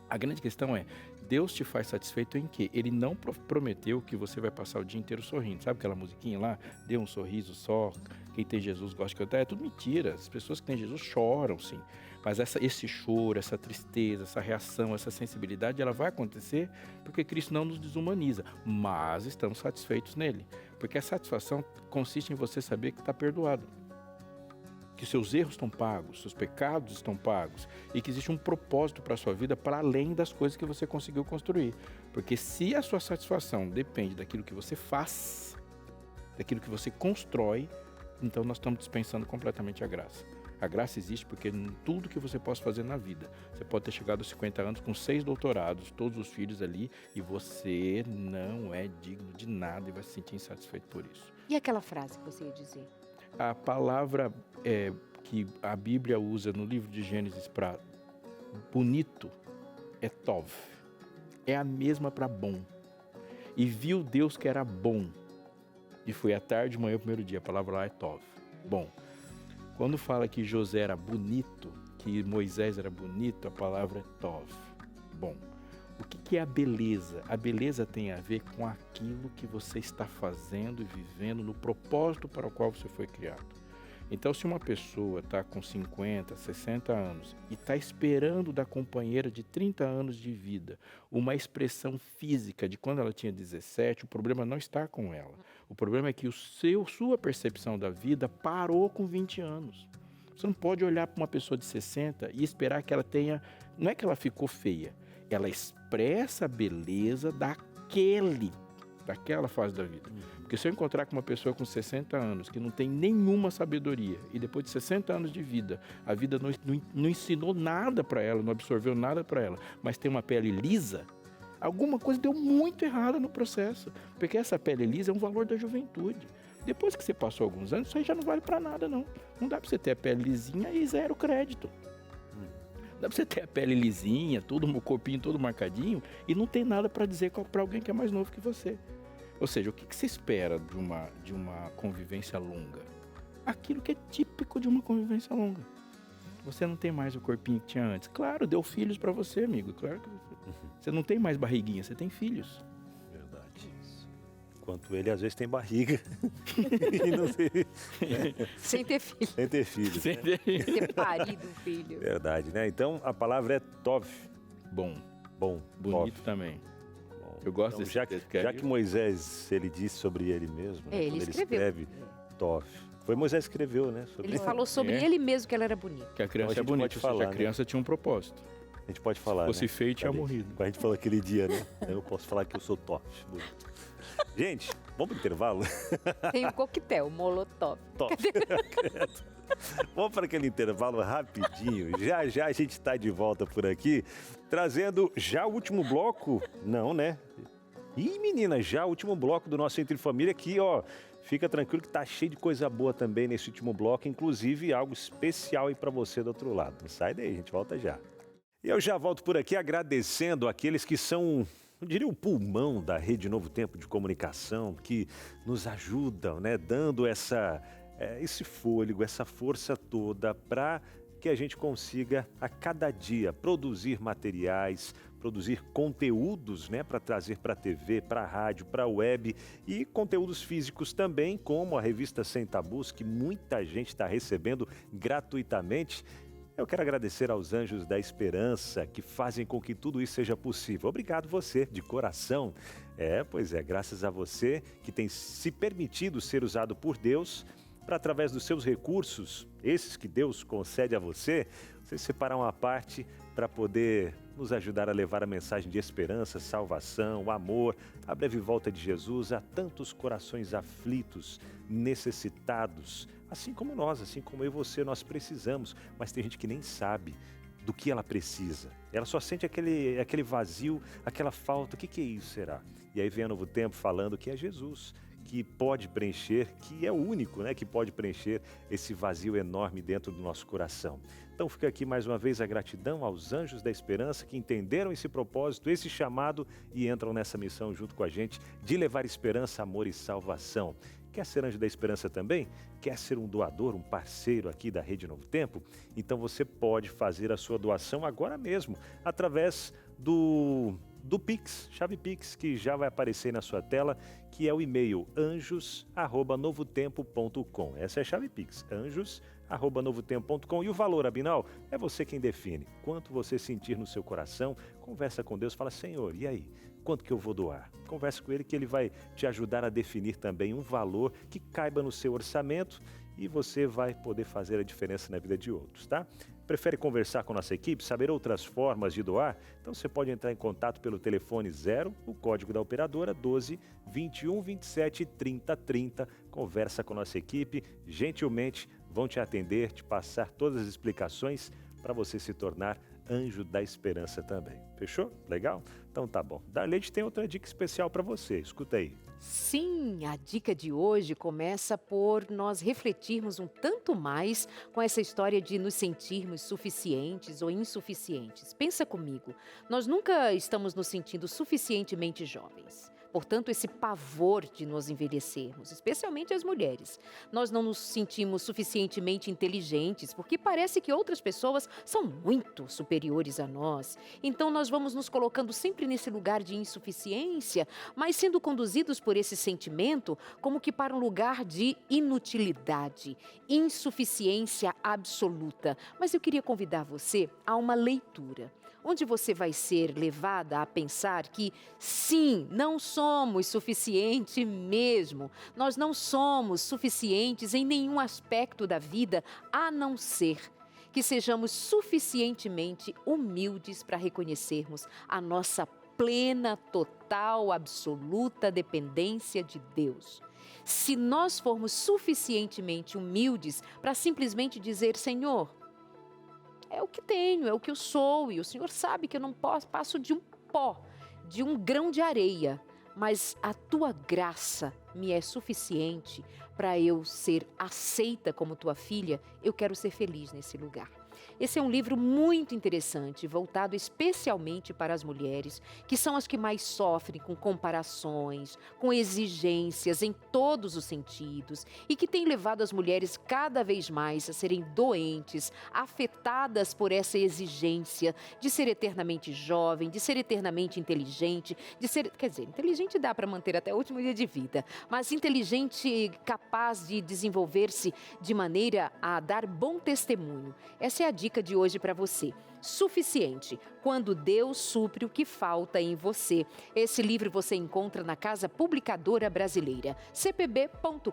Speaker 3: a grande questão é, Deus te faz satisfeito em quê? Ele não prometeu que você vai passar o dia inteiro sorrindo. Sabe aquela musiquinha lá? Dê um sorriso só, quem tem Jesus gosta de cantar. É tudo mentira. As pessoas que têm Jesus choram, sim. Mas esse choro, essa tristeza, essa reação, essa sensibilidade, ela vai acontecer porque Cristo não nos desumaniza. Mas estamos satisfeitos nele. Porque a satisfação consiste em você saber que está perdoado. Que seus erros estão pagos, seus pecados estão pagos e que existe um propósito para a sua vida para além das coisas que você conseguiu construir. Porque se a sua satisfação depende daquilo que você faz, daquilo que você constrói, então nós estamos dispensando completamente a graça. A graça existe porque tudo que você possa fazer na vida, você pode ter chegado aos 50 anos com 6 doutorados, todos os filhos ali, e você não é digno de nada e vai se sentir insatisfeito por isso.
Speaker 1: E aquela frase que você ia dizer?
Speaker 3: A palavra que a Bíblia usa no livro de Gênesis para bonito é tov. É a mesma para bom. E viu Deus que era bom. E foi à tarde, manhã, o primeiro dia. A palavra lá é tov. Bom. Quando fala que José era bonito, que Moisés era bonito, a palavra é tov. Bom. O que é a beleza? A beleza tem a ver com aquilo que você está fazendo e vivendo no propósito para o qual você foi criado. Então, se uma pessoa está com 50, 60 anos e está esperando da companheira de 30 anos de vida uma expressão física de quando ela tinha 17, o problema não está com ela. O problema é que sua percepção da vida parou com 20 anos. Você não pode olhar para uma pessoa de 60 e esperar que ela tenha... Não é que ela ficou feia. Ela expressa a beleza daquela fase da vida. Porque se eu encontrar com uma pessoa com 60 anos, que não tem nenhuma sabedoria, e depois de 60 anos de vida, a vida não ensinou nada para ela, não absorveu nada para ela, mas tem uma pele lisa, alguma coisa deu muito errada no processo. Porque essa pele lisa é um valor da juventude. Depois que você passou alguns anos, isso aí já não vale para nada, não. Não dá para você ter a pele lisinha e 0 crédito. Dá pra você ter a pele lisinha, o corpinho todo marcadinho e não tem nada para dizer para alguém que é mais novo que você. Ou seja, o que você espera de uma convivência longa? Aquilo que é típico de uma convivência longa. Você não tem mais o corpinho que tinha antes. Claro, deu filhos para você, amigo. Claro que você não tem mais barriguinha, você tem filhos.
Speaker 2: Verdade. Enquanto ele, às vezes, tem barriga. E não tem...
Speaker 1: Sem ter filho.
Speaker 2: Sem ter filho.
Speaker 3: Sem
Speaker 1: ter parido um filho.
Speaker 2: Verdade, né? Então, a palavra é tov.
Speaker 3: Bom.
Speaker 2: tov.
Speaker 3: Bonito também.
Speaker 2: Bom.
Speaker 3: Eu gosto
Speaker 2: então,
Speaker 3: desse
Speaker 2: já que Moisés, ele disse sobre ele mesmo, né?
Speaker 1: Ele escreve
Speaker 2: tov. Foi Moisés que escreveu, né?
Speaker 1: Ele falou sobre ele mesmo que ela era bonita.
Speaker 3: Que a criança
Speaker 2: então,
Speaker 3: é bonita,
Speaker 2: falar,
Speaker 3: a criança tinha um propósito.
Speaker 2: A gente pode falar,
Speaker 3: Se fosse feio, tinha morrido.
Speaker 2: A gente falou aquele dia, né? Eu posso falar que eu sou top. Gente, vamos pro intervalo?
Speaker 1: Tem um coquetel, molotov.
Speaker 2: Top. Vamos para aquele intervalo rapidinho. Já já a gente está de volta por aqui, trazendo já o último bloco. Não, né? Ih, menina, já o último bloco do nosso Entre Família aqui, ó. Fica tranquilo que tá cheio de coisa boa também nesse último bloco, inclusive algo especial aí para você do outro lado. Não sai daí, a gente volta já. E eu já volto por aqui agradecendo aqueles que são, eu diria, o pulmão da Rede Novo Tempo de Comunicação, que nos ajudam, né, dando esse fôlego, essa força toda para que a gente consiga a cada dia produzir materiais, produzir conteúdos, né, para trazer para a TV, para a rádio, para a web e conteúdos físicos também, como a revista Sem Tabus, que muita gente está recebendo gratuitamente. Eu quero agradecer aos Anjos da Esperança que fazem com que tudo isso seja possível. Obrigado você, de coração. Pois é, graças a você que tem se permitido ser usado por Deus para, através dos seus recursos, esses que Deus concede a você separar uma parte para poder nos ajudar a levar a mensagem de esperança, salvação, amor, a breve volta de Jesus a tantos corações aflitos, necessitados, assim como nós, assim como eu e você, nós precisamos, mas tem gente que nem sabe do que ela precisa. Ela só sente aquele vazio, aquela falta. O que é isso, será? E aí vem a Novo Tempo falando que é Jesus que pode preencher, que é o único, né, que pode preencher esse vazio enorme dentro do nosso coração. Então fica aqui mais uma vez a gratidão aos anjos da esperança que entenderam esse propósito, esse chamado e entram nessa missão junto com a gente de levar esperança, amor e salvação. Quer ser anjo da esperança também? Quer ser um doador, um parceiro aqui da Rede Novo Tempo? Então você pode fazer a sua doação agora mesmo, através do Pix, chave Pix, que já vai aparecer na sua tela, que é o e-mail anjos@novotempo.com. Essa é a chave Pix, anjos@novotempo.com. E o valor, Abinal, é você quem define. Quanto você sentir no seu coração, conversa com Deus, fala, Senhor, e aí? Quanto que eu vou doar? Conversa com Ele que Ele vai te ajudar a definir também um valor que caiba no seu orçamento e você vai poder fazer a diferença na vida de outros, tá? Prefere conversar com nossa equipe, saber outras formas de doar? Então você pode entrar em contato pelo telefone 0, o código da operadora 12 21 27 30 30. Conversa com nossa equipe, gentilmente vão te atender, te passar todas as explicações para você se tornar anjo da esperança também. Fechou? Legal? Então tá bom. Darlete tem outra dica especial para você, escuta aí.
Speaker 1: Sim, a dica de hoje começa por nós refletirmos um tanto mais com essa história de nos sentirmos suficientes ou insuficientes. Pensa comigo, nós nunca estamos nos sentindo suficientemente jovens. Portanto, esse pavor de nos envelhecermos, especialmente as mulheres. Nós não nos sentimos suficientemente inteligentes, porque parece que outras pessoas são muito superiores a nós. Então, nós vamos nos colocando sempre nesse lugar de insuficiência, mas sendo conduzidos por esse sentimento como que para um lugar de inutilidade, insuficiência absoluta. Mas eu queria convidar você a uma leitura, onde você vai ser levada a pensar que, sim, não somos suficientes mesmo. Nós não somos suficientes em nenhum aspecto da vida, a não ser que sejamos suficientemente humildes para reconhecermos a nossa plena, total, absoluta dependência de Deus. Se nós formos suficientemente humildes para simplesmente dizer, Senhor, é o que tenho, é o que eu sou, e o Senhor sabe que eu não passo de um pó, de um grão de areia, mas a tua graça me é suficiente para eu ser aceita como tua filha, eu quero ser feliz nesse lugar. Esse é um livro muito interessante, voltado especialmente para as mulheres, que são as que mais sofrem com comparações, com exigências em todos os sentidos e que tem levado as mulheres cada vez mais a serem doentes, afetadas por essa exigência de ser eternamente jovem, de ser eternamente inteligente, de ser, quer dizer, inteligente dá para manter até o último dia de vida, mas inteligente, capaz de desenvolver-se de maneira a dar bom testemunho. Essa é a dica de hoje para você. Suficiente, quando Deus supre o que falta em você. Esse livro você encontra na Casa Publicadora Brasileira, cpb.com.br.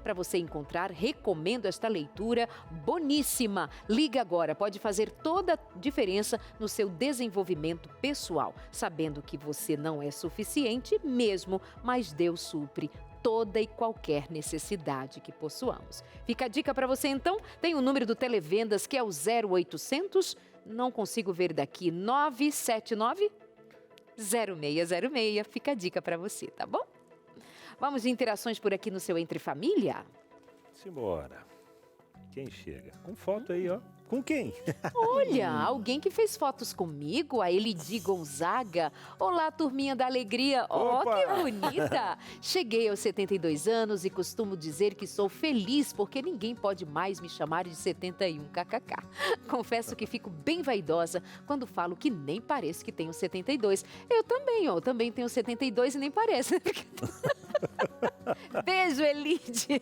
Speaker 1: Para você encontrar, recomendo esta leitura boníssima. Liga agora, pode fazer toda a diferença no seu desenvolvimento pessoal, sabendo que você não é suficiente mesmo, mas Deus supre toda e qualquer necessidade que possuamos. Fica a dica para você então, tem o número do Televendas que é o 0800, não consigo ver daqui, 979-0606, fica a dica para você, tá bom? Vamos de interações por aqui no seu Entre Família?
Speaker 2: Simbora. Quem chega? Com foto aí, ó. Com quem?
Speaker 1: Olha, alguém que fez fotos comigo, a Elidi Gonzaga. Olá, turminha da alegria. Ó,
Speaker 2: Opa!
Speaker 1: que bonita! Cheguei aos 72 anos e costumo dizer que sou feliz porque ninguém pode mais me chamar de 71, kkk. Confesso que fico bem vaidosa quando falo que nem parece que tenho 72. Eu também tenho 72 e nem parece. Beijo, Elide.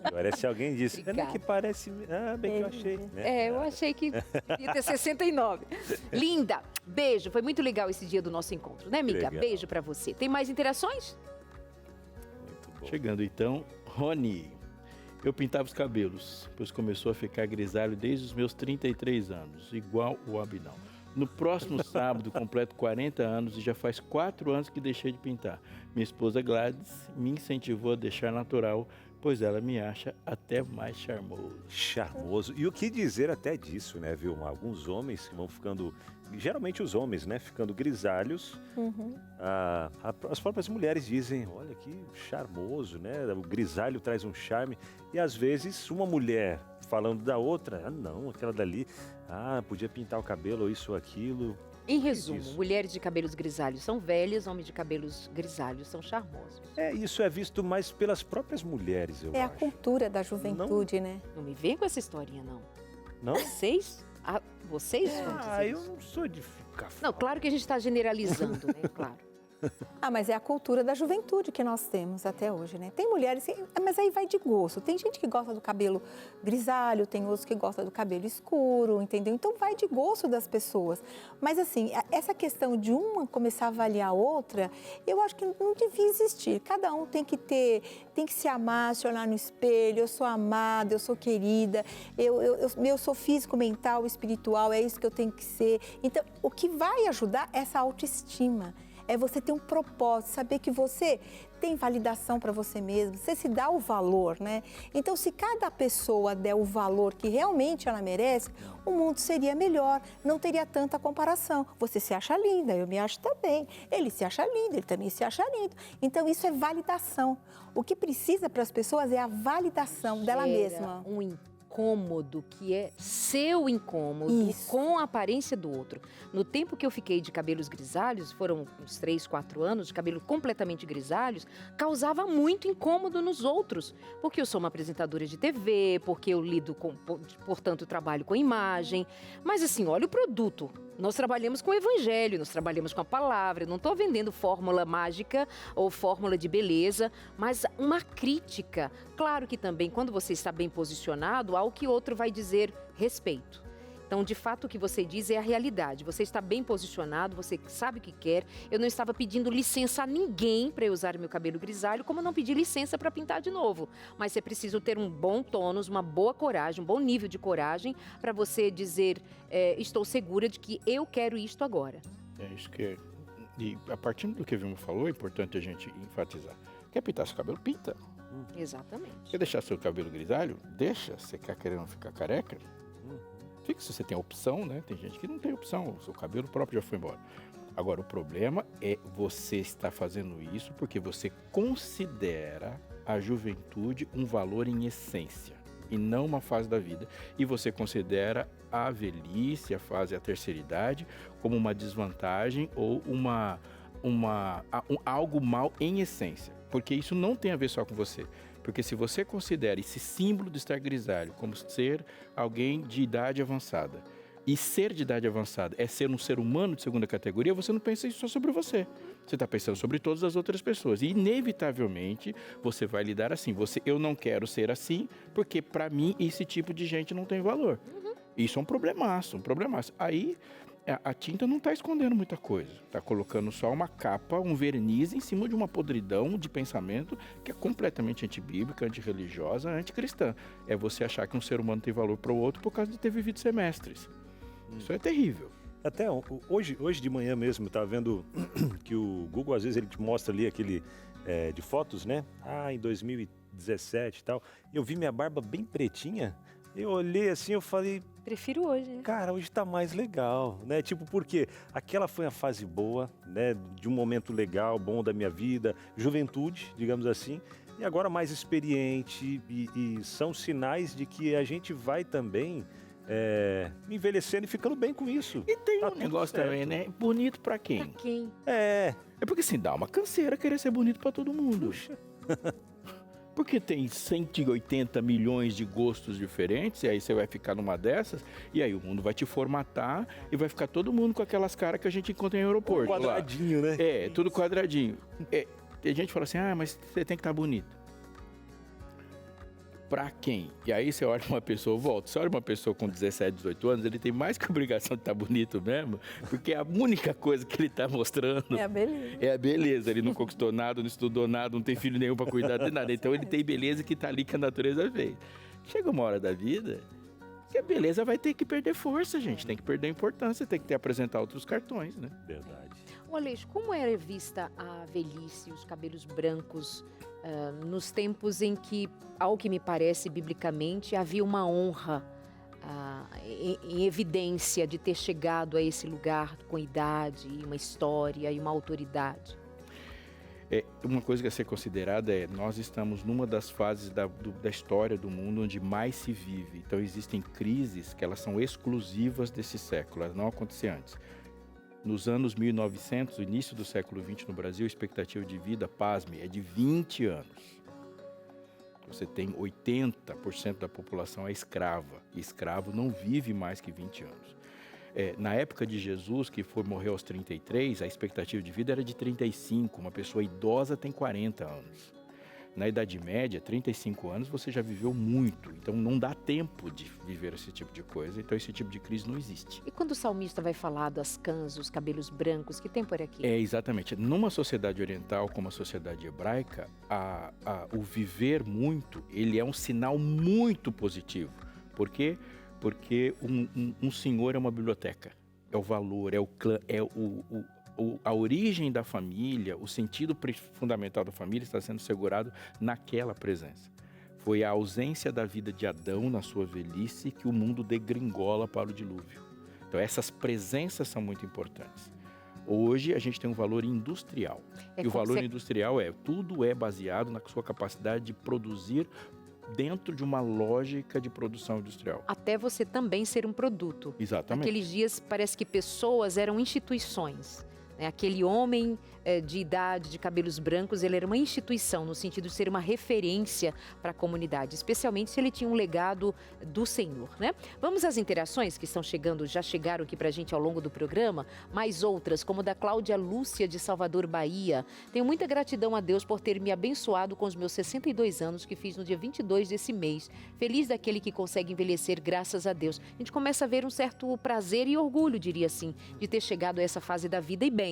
Speaker 2: Agora, se alguém disse,
Speaker 1: Obrigada.
Speaker 2: que parece... Ah, bem que eu achei. Né?
Speaker 1: Eu achei que ia ter 69. Linda, beijo. Foi muito legal esse dia do nosso encontro, né, amiga?
Speaker 2: Legal.
Speaker 1: Beijo pra você. Tem mais interações?
Speaker 2: Muito bom.
Speaker 3: Chegando então, Rony. Eu pintava os cabelos, pois começou a ficar grisalho desde os meus 33 anos, igual o Abinão. No próximo sábado, completo 40 anos e já faz 4 anos que deixei de pintar. Minha esposa Gladys me incentivou a deixar natural pois ela me acha até mais charmoso.
Speaker 2: Charmoso. E o que dizer até disso, né, Vilma? Alguns homens que vão ficando, geralmente os homens, né, ficando grisalhos. As próprias mulheres dizem, olha que charmoso, né? O grisalho traz um charme. E às vezes uma mulher falando da outra, não, aquela dali, podia pintar o cabelo ou isso ou aquilo.
Speaker 1: Em resumo,
Speaker 2: Isso.
Speaker 1: mulheres de cabelos grisalhos são velhas, homens de cabelos grisalhos são charmosos.
Speaker 2: Isso é visto mais pelas próprias mulheres, eu
Speaker 5: É a
Speaker 2: acho.
Speaker 5: cultura da juventude, né?
Speaker 1: Não me vem com essa historinha, não.
Speaker 2: Não?
Speaker 1: Vocês vão dizer
Speaker 2: Eu
Speaker 1: isso?
Speaker 2: não sou de ficar
Speaker 1: Não, claro que a gente está generalizando, né? Claro.
Speaker 5: Mas é a cultura da juventude que nós temos até hoje, né? Tem mulheres, mas aí vai de gosto. Tem gente que gosta do cabelo grisalho, tem outros que gostam do cabelo escuro, entendeu? Então vai de gosto das pessoas. Mas assim, essa questão de uma começar a avaliar a outra, eu acho que não devia existir. Cada um tem que se amar, se olhar no espelho, eu sou amada, eu sou querida, eu sou físico, mental, espiritual, é isso que eu tenho que ser. Então, o que vai ajudar é essa autoestima. É você ter um propósito, saber que você tem validação para você mesmo, você se dá o valor, né? Então, se cada pessoa der o valor que realmente ela merece, o mundo seria melhor, não teria tanta comparação. Você se acha linda, eu me acho também. Ele se acha lindo, ele também se acha lindo. Então, isso é validação. O que precisa para as pessoas é a validação dela mesma.
Speaker 1: Um incômodo que é seu incômodo
Speaker 5: Isso.
Speaker 1: com a aparência do outro. No tempo que eu fiquei de cabelos grisalhos, foram uns 3, 4 anos, de cabelo completamente grisalhos, causava muito incômodo nos outros. Porque eu sou uma apresentadora de TV, porque eu lido com, portanto, trabalho com imagem. Mas assim, olha o produto. Nós trabalhamos com o evangelho, nós trabalhamos com a palavra. Não estou vendendo fórmula mágica ou fórmula de beleza, mas uma crítica. Claro que também, quando você está bem posicionado, ao que outro vai dizer respeito. Então, de fato, o que você diz é a realidade. Você está bem posicionado, você sabe o que quer. Eu não estava pedindo licença a ninguém para eu usar meu cabelo grisalho, como não pedi licença para pintar de novo. Mas é preciso ter um bom tônus, uma boa coragem, um bom nível de coragem para você dizer, estou segura de que eu quero isto agora.
Speaker 3: É isso que... E a partir do que a Vilma falou, é importante a gente enfatizar. Quer pintar seu cabelo? Pinta.
Speaker 1: Exatamente.
Speaker 3: Quer deixar seu cabelo grisalho? Deixa. Você quer querendo ficar careca? Fica se você tem opção, né? Tem gente que não tem opção, o seu cabelo próprio já foi embora. Agora, o problema é você estar fazendo isso porque você considera a juventude um valor em essência e não uma fase da vida. E você considera a velhice, a fase, a terceira idade, como uma desvantagem ou algo mal em essência. Porque isso não tem a ver só com você. Porque se você considera esse símbolo de estar grisalho como ser alguém de idade avançada, e ser de idade avançada é ser um ser humano de segunda categoria, você não pensa isso só sobre você. Você está pensando sobre todas as outras pessoas. E, inevitavelmente, você vai lidar assim. Eu não quero ser assim, porque, para mim, esse tipo de gente não tem valor. Isso é um problemaço, Aí... a tinta não está escondendo muita coisa. Está colocando só uma capa, um verniz em cima de uma podridão de pensamento que é completamente antibíblica, antirreligiosa, anticristã. É você achar que um ser humano tem valor para o outro por causa de ter vivido semestres. Isso é terrível.
Speaker 2: Até hoje de manhã mesmo, eu estava vendo que o Google, às vezes, ele te mostra ali aquele de fotos, né? Em 2017 e tal. Eu vi minha barba bem pretinha. Eu olhei assim, eu falei...
Speaker 1: Prefiro hoje, né?
Speaker 2: Cara, hoje tá mais legal, né? Tipo, porque aquela foi a fase boa, né? De um momento legal, bom da minha vida, juventude, digamos assim. E agora mais experiente e são sinais de que a gente vai também envelhecendo e ficando bem com isso.
Speaker 3: E tem
Speaker 2: Tá
Speaker 3: um
Speaker 2: tudo
Speaker 3: negócio
Speaker 2: certo.
Speaker 3: também, né? Bonito pra quem?
Speaker 1: Pra quem?
Speaker 3: É porque assim, dá uma canseira querer ser bonito pra todo mundo. Porque tem 180 milhões de gostos diferentes, e aí você vai ficar numa dessas, e aí o mundo vai te formatar, e vai ficar todo mundo com aquelas caras que a gente encontra em aeroporto.
Speaker 2: Quadradinho,
Speaker 3: lá.
Speaker 2: né?
Speaker 3: Tudo quadradinho. Tem gente que fala assim, mas você tem que estar bonito. Pra quem? E aí você olha uma pessoa, você olha uma pessoa com 17, 18 anos, ele tem mais que a obrigação de estar bonito mesmo, porque a única coisa que ele está mostrando
Speaker 5: É a beleza.
Speaker 3: é a beleza. Ele não conquistou nada, não estudou nada, não tem filho nenhum para cuidar de nada. Então ele tem beleza que está ali que a natureza fez. Chega uma hora da vida que a beleza vai ter que perder força, gente. Tem que perder importância, tem que apresentar outros cartões, né?
Speaker 2: Verdade.
Speaker 1: Ô Aleixo, como era vista a velhice, os cabelos brancos nos tempos em que, ao que me parece biblicamente, havia uma honra em evidência de ter chegado a esse lugar com idade, uma história e uma autoridade?
Speaker 3: Uma coisa que a ser considerada nós estamos numa das fases da história do mundo onde mais se vive. Então existem crises que elas são exclusivas desse século, elas não aconteciam antes. Nos anos 1900, o início do século XX no Brasil, a expectativa de vida, pasme, é de 20 anos. Você tem 80% da população é escrava, e escravo não vive mais que 20 anos. Na época de Jesus, que morreu aos 33, a expectativa de vida era de 35, uma pessoa idosa tem 40 anos. Na Idade Média, 35 anos, você já viveu muito, então não dá tempo de viver esse tipo de coisa, então esse tipo de crise não existe.
Speaker 1: E quando o salmista vai falar das cãs, os cabelos brancos, que tem por aqui?
Speaker 3: Exatamente. Numa sociedade oriental como a sociedade hebraica, o viver muito, ele é um sinal muito positivo. Por quê? Porque um senhor é uma biblioteca, é o valor, é o clã, a origem da família, o sentido fundamental da família está sendo segurado naquela presença. Foi a ausência da vida de Adão na sua velhice que o mundo degringola para o dilúvio. Então essas presenças são muito importantes. Hoje a gente tem um valor industrial. E o valor industrial tudo é baseado na sua capacidade de produzir dentro de uma lógica de produção industrial.
Speaker 1: Até você também ser um produto.
Speaker 3: Exatamente.
Speaker 1: Naqueles dias parece que pessoas eram instituições. Aquele homem de idade, de cabelos brancos, ele era uma instituição, no sentido de ser uma referência para a comunidade, especialmente se ele tinha um legado do Senhor, né? Vamos às interações que estão chegando, já chegaram aqui para a gente ao longo do programa, mais outras, como da Cláudia Lúcia, de Salvador, Bahia. Tenho muita gratidão a Deus por ter me abençoado com os meus 62 anos, que fiz no dia 22 desse mês. Feliz daquele que consegue envelhecer, graças a Deus. A gente começa a ver um certo prazer e orgulho, diria assim, de ter chegado a essa fase da vida e bem.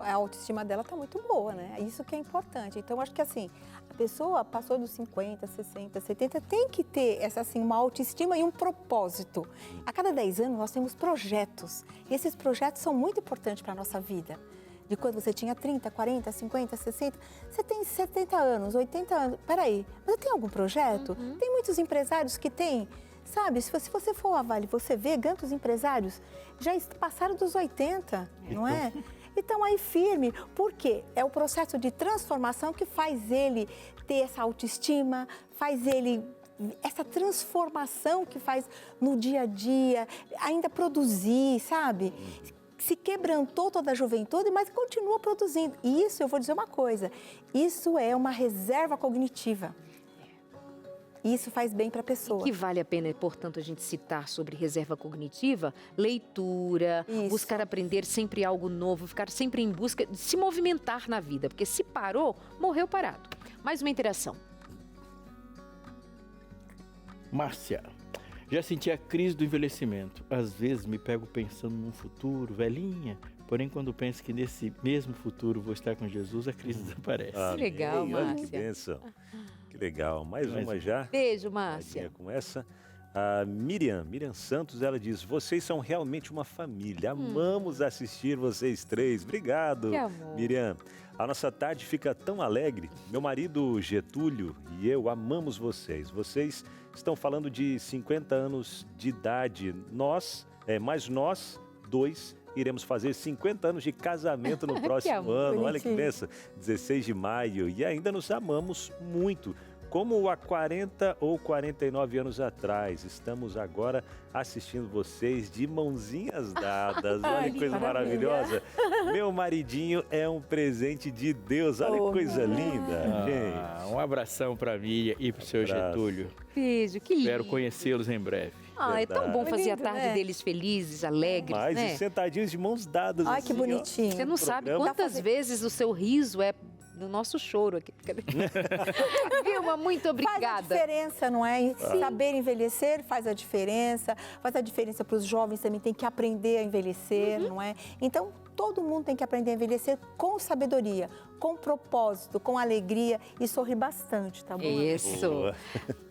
Speaker 5: A autoestima dela está muito boa, né? Isso que é importante. Então, acho que assim, a pessoa passou dos 50, 60, 70, tem que ter uma autoestima e um propósito. A cada 10 anos nós temos projetos. E esses projetos são muito importantes para a nossa vida. De quando você tinha 30, 40, 50, 60, você tem 70 anos, 80 anos. Peraí, você tem algum projeto? Tem muitos empresários que têm. Sabe, se você for avaliar, você vê tantos empresários já passaram dos 80, não é? Então, aí firme, porque é o processo de transformação que faz ele ter essa autoestima, faz ele, essa transformação que faz no dia a dia, ainda produzir, sabe? Se quebrantou toda a juventude, mas continua produzindo. E isso, eu vou dizer uma coisa, isso é uma reserva cognitiva. Isso faz bem para a pessoa.
Speaker 1: E que vale a pena, portanto, a gente citar sobre reserva cognitiva, leitura, buscar aprender sempre algo novo, ficar sempre em busca de se movimentar na vida, porque se parou, morreu parado. Mais uma interação.
Speaker 3: Márcia, já senti a crise do envelhecimento. Às vezes me pego pensando num futuro, velhinha, porém quando penso que nesse mesmo futuro vou estar com Jesus, a crise desaparece.
Speaker 1: Que legal, Márcia.
Speaker 2: Que bênção. Que legal. Mais uma já.
Speaker 1: Beijo, Márcia.
Speaker 2: Com essa. A Miriam Santos, ela diz: vocês são realmente uma família. Amamos assistir vocês três. Obrigado,
Speaker 1: que amor.
Speaker 2: Miriam. A nossa tarde fica tão alegre. Meu marido Getúlio e eu amamos vocês. Vocês estão falando de 50 anos de idade. Mas nós dois iremos fazer 50 anos de casamento no próximo ano. Olha que bênção. 16 de maio. E ainda nos amamos muito. Como há 40 ou 49 anos atrás. Estamos agora assistindo vocês de mãozinhas dadas. Olha que coisa maravilhosa. Meu maridinho é um presente de Deus. Olha que coisa linda, gente.
Speaker 3: Um abração para mim e para o seu Getúlio.
Speaker 1: Beijo, que lindo.
Speaker 3: Espero conhecê-los em breve.
Speaker 1: É tão bom fazer a tarde deles felizes, alegres, né?
Speaker 2: E sentadinhos de mãos dadas.
Speaker 5: Ai, que bonitinho.
Speaker 1: Você não sabe quantas vezes o seu riso é do nosso choro aqui. Vilma, muito obrigada.
Speaker 5: Faz a diferença, não é? Saber envelhecer faz a diferença para os jovens também, tem que aprender a envelhecer, não é? Então, todo mundo tem que aprender a envelhecer com sabedoria, com propósito, com alegria e sorrir bastante, tá bom?
Speaker 1: Isso.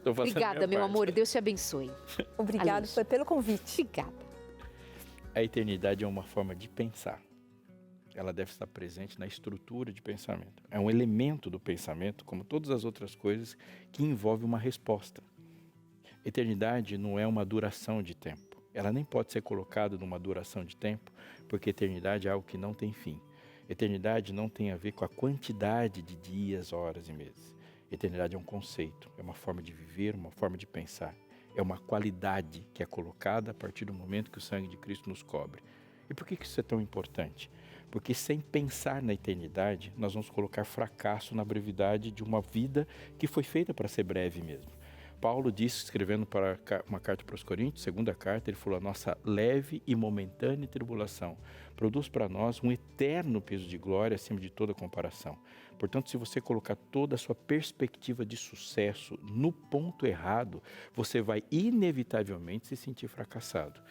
Speaker 1: Obrigada, meu amor, Deus te abençoe.
Speaker 5: Obrigada pelo convite.
Speaker 1: Obrigada.
Speaker 3: A eternidade é uma forma de pensar. ela deve estar presente na estrutura de pensamento. É um elemento do pensamento, como todas as outras coisas, que envolve uma resposta. Eternidade não é uma duração de tempo. Ela nem pode ser colocada numa duração de tempo, porque eternidade é algo que não tem fim. Eternidade não tem a ver com a quantidade de dias, horas e meses. Eternidade é um conceito, é uma forma de viver, uma forma de pensar. É uma qualidade que é colocada a partir do momento que o sangue de Cristo nos cobre. E por que isso é tão importante? Porque sem pensar na eternidade, nós vamos colocar fracasso na brevidade de uma vida que foi feita para ser breve mesmo. Paulo disse, escrevendo para uma carta para os Coríntios, segunda carta, ele falou: a nossa leve e momentânea tribulação produz para nós um eterno peso de glória acima de toda comparação. Portanto, se você colocar toda a sua perspectiva de sucesso no ponto errado, você vai inevitavelmente se sentir fracassado.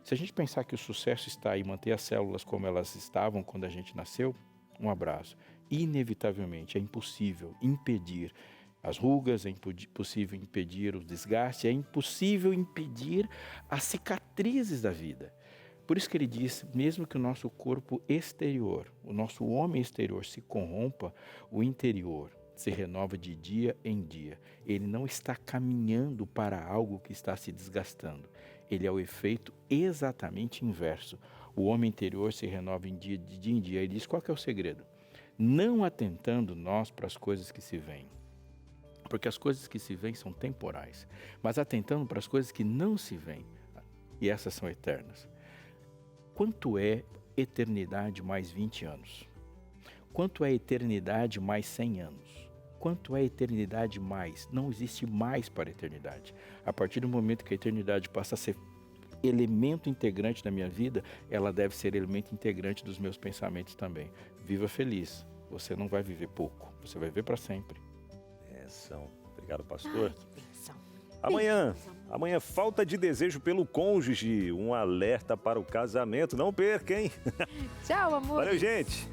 Speaker 3: Se a gente pensar que o sucesso está em manter as células como elas estavam quando a gente nasceu, um abraço. Inevitavelmente é impossível impedir as rugas, é impossível impedir o desgaste, é impossível impedir as cicatrizes da vida. Por isso que ele diz, mesmo que o nosso corpo exterior, o nosso homem exterior se corrompa, o interior se renova de dia em dia. Ele não está caminhando para algo que está se desgastando. Ele é o efeito exatamente inverso. O homem interior se renova de dia em dia. Ele diz, qual que é o segredo? Não atentando nós para as coisas que se veem. Porque as coisas que se veem são temporais, mas atentando para as coisas que não se veem, e essas são eternas. Quanto é eternidade mais 20 anos? Quanto é eternidade mais 100 anos? Quanto é eternidade mais? Não existe mais para a eternidade. A partir do momento que a eternidade passa a ser elemento integrante da minha vida, ela deve ser elemento integrante dos meus pensamentos também. Viva feliz. Você não vai viver pouco, você vai viver para sempre.
Speaker 2: Obrigado, pastor.
Speaker 1: Ai, que bênção.
Speaker 2: Amanhã, falta de desejo pelo cônjuge, um alerta para o casamento. Não perca, hein?
Speaker 1: Tchau, amor.
Speaker 2: Valeu, gente.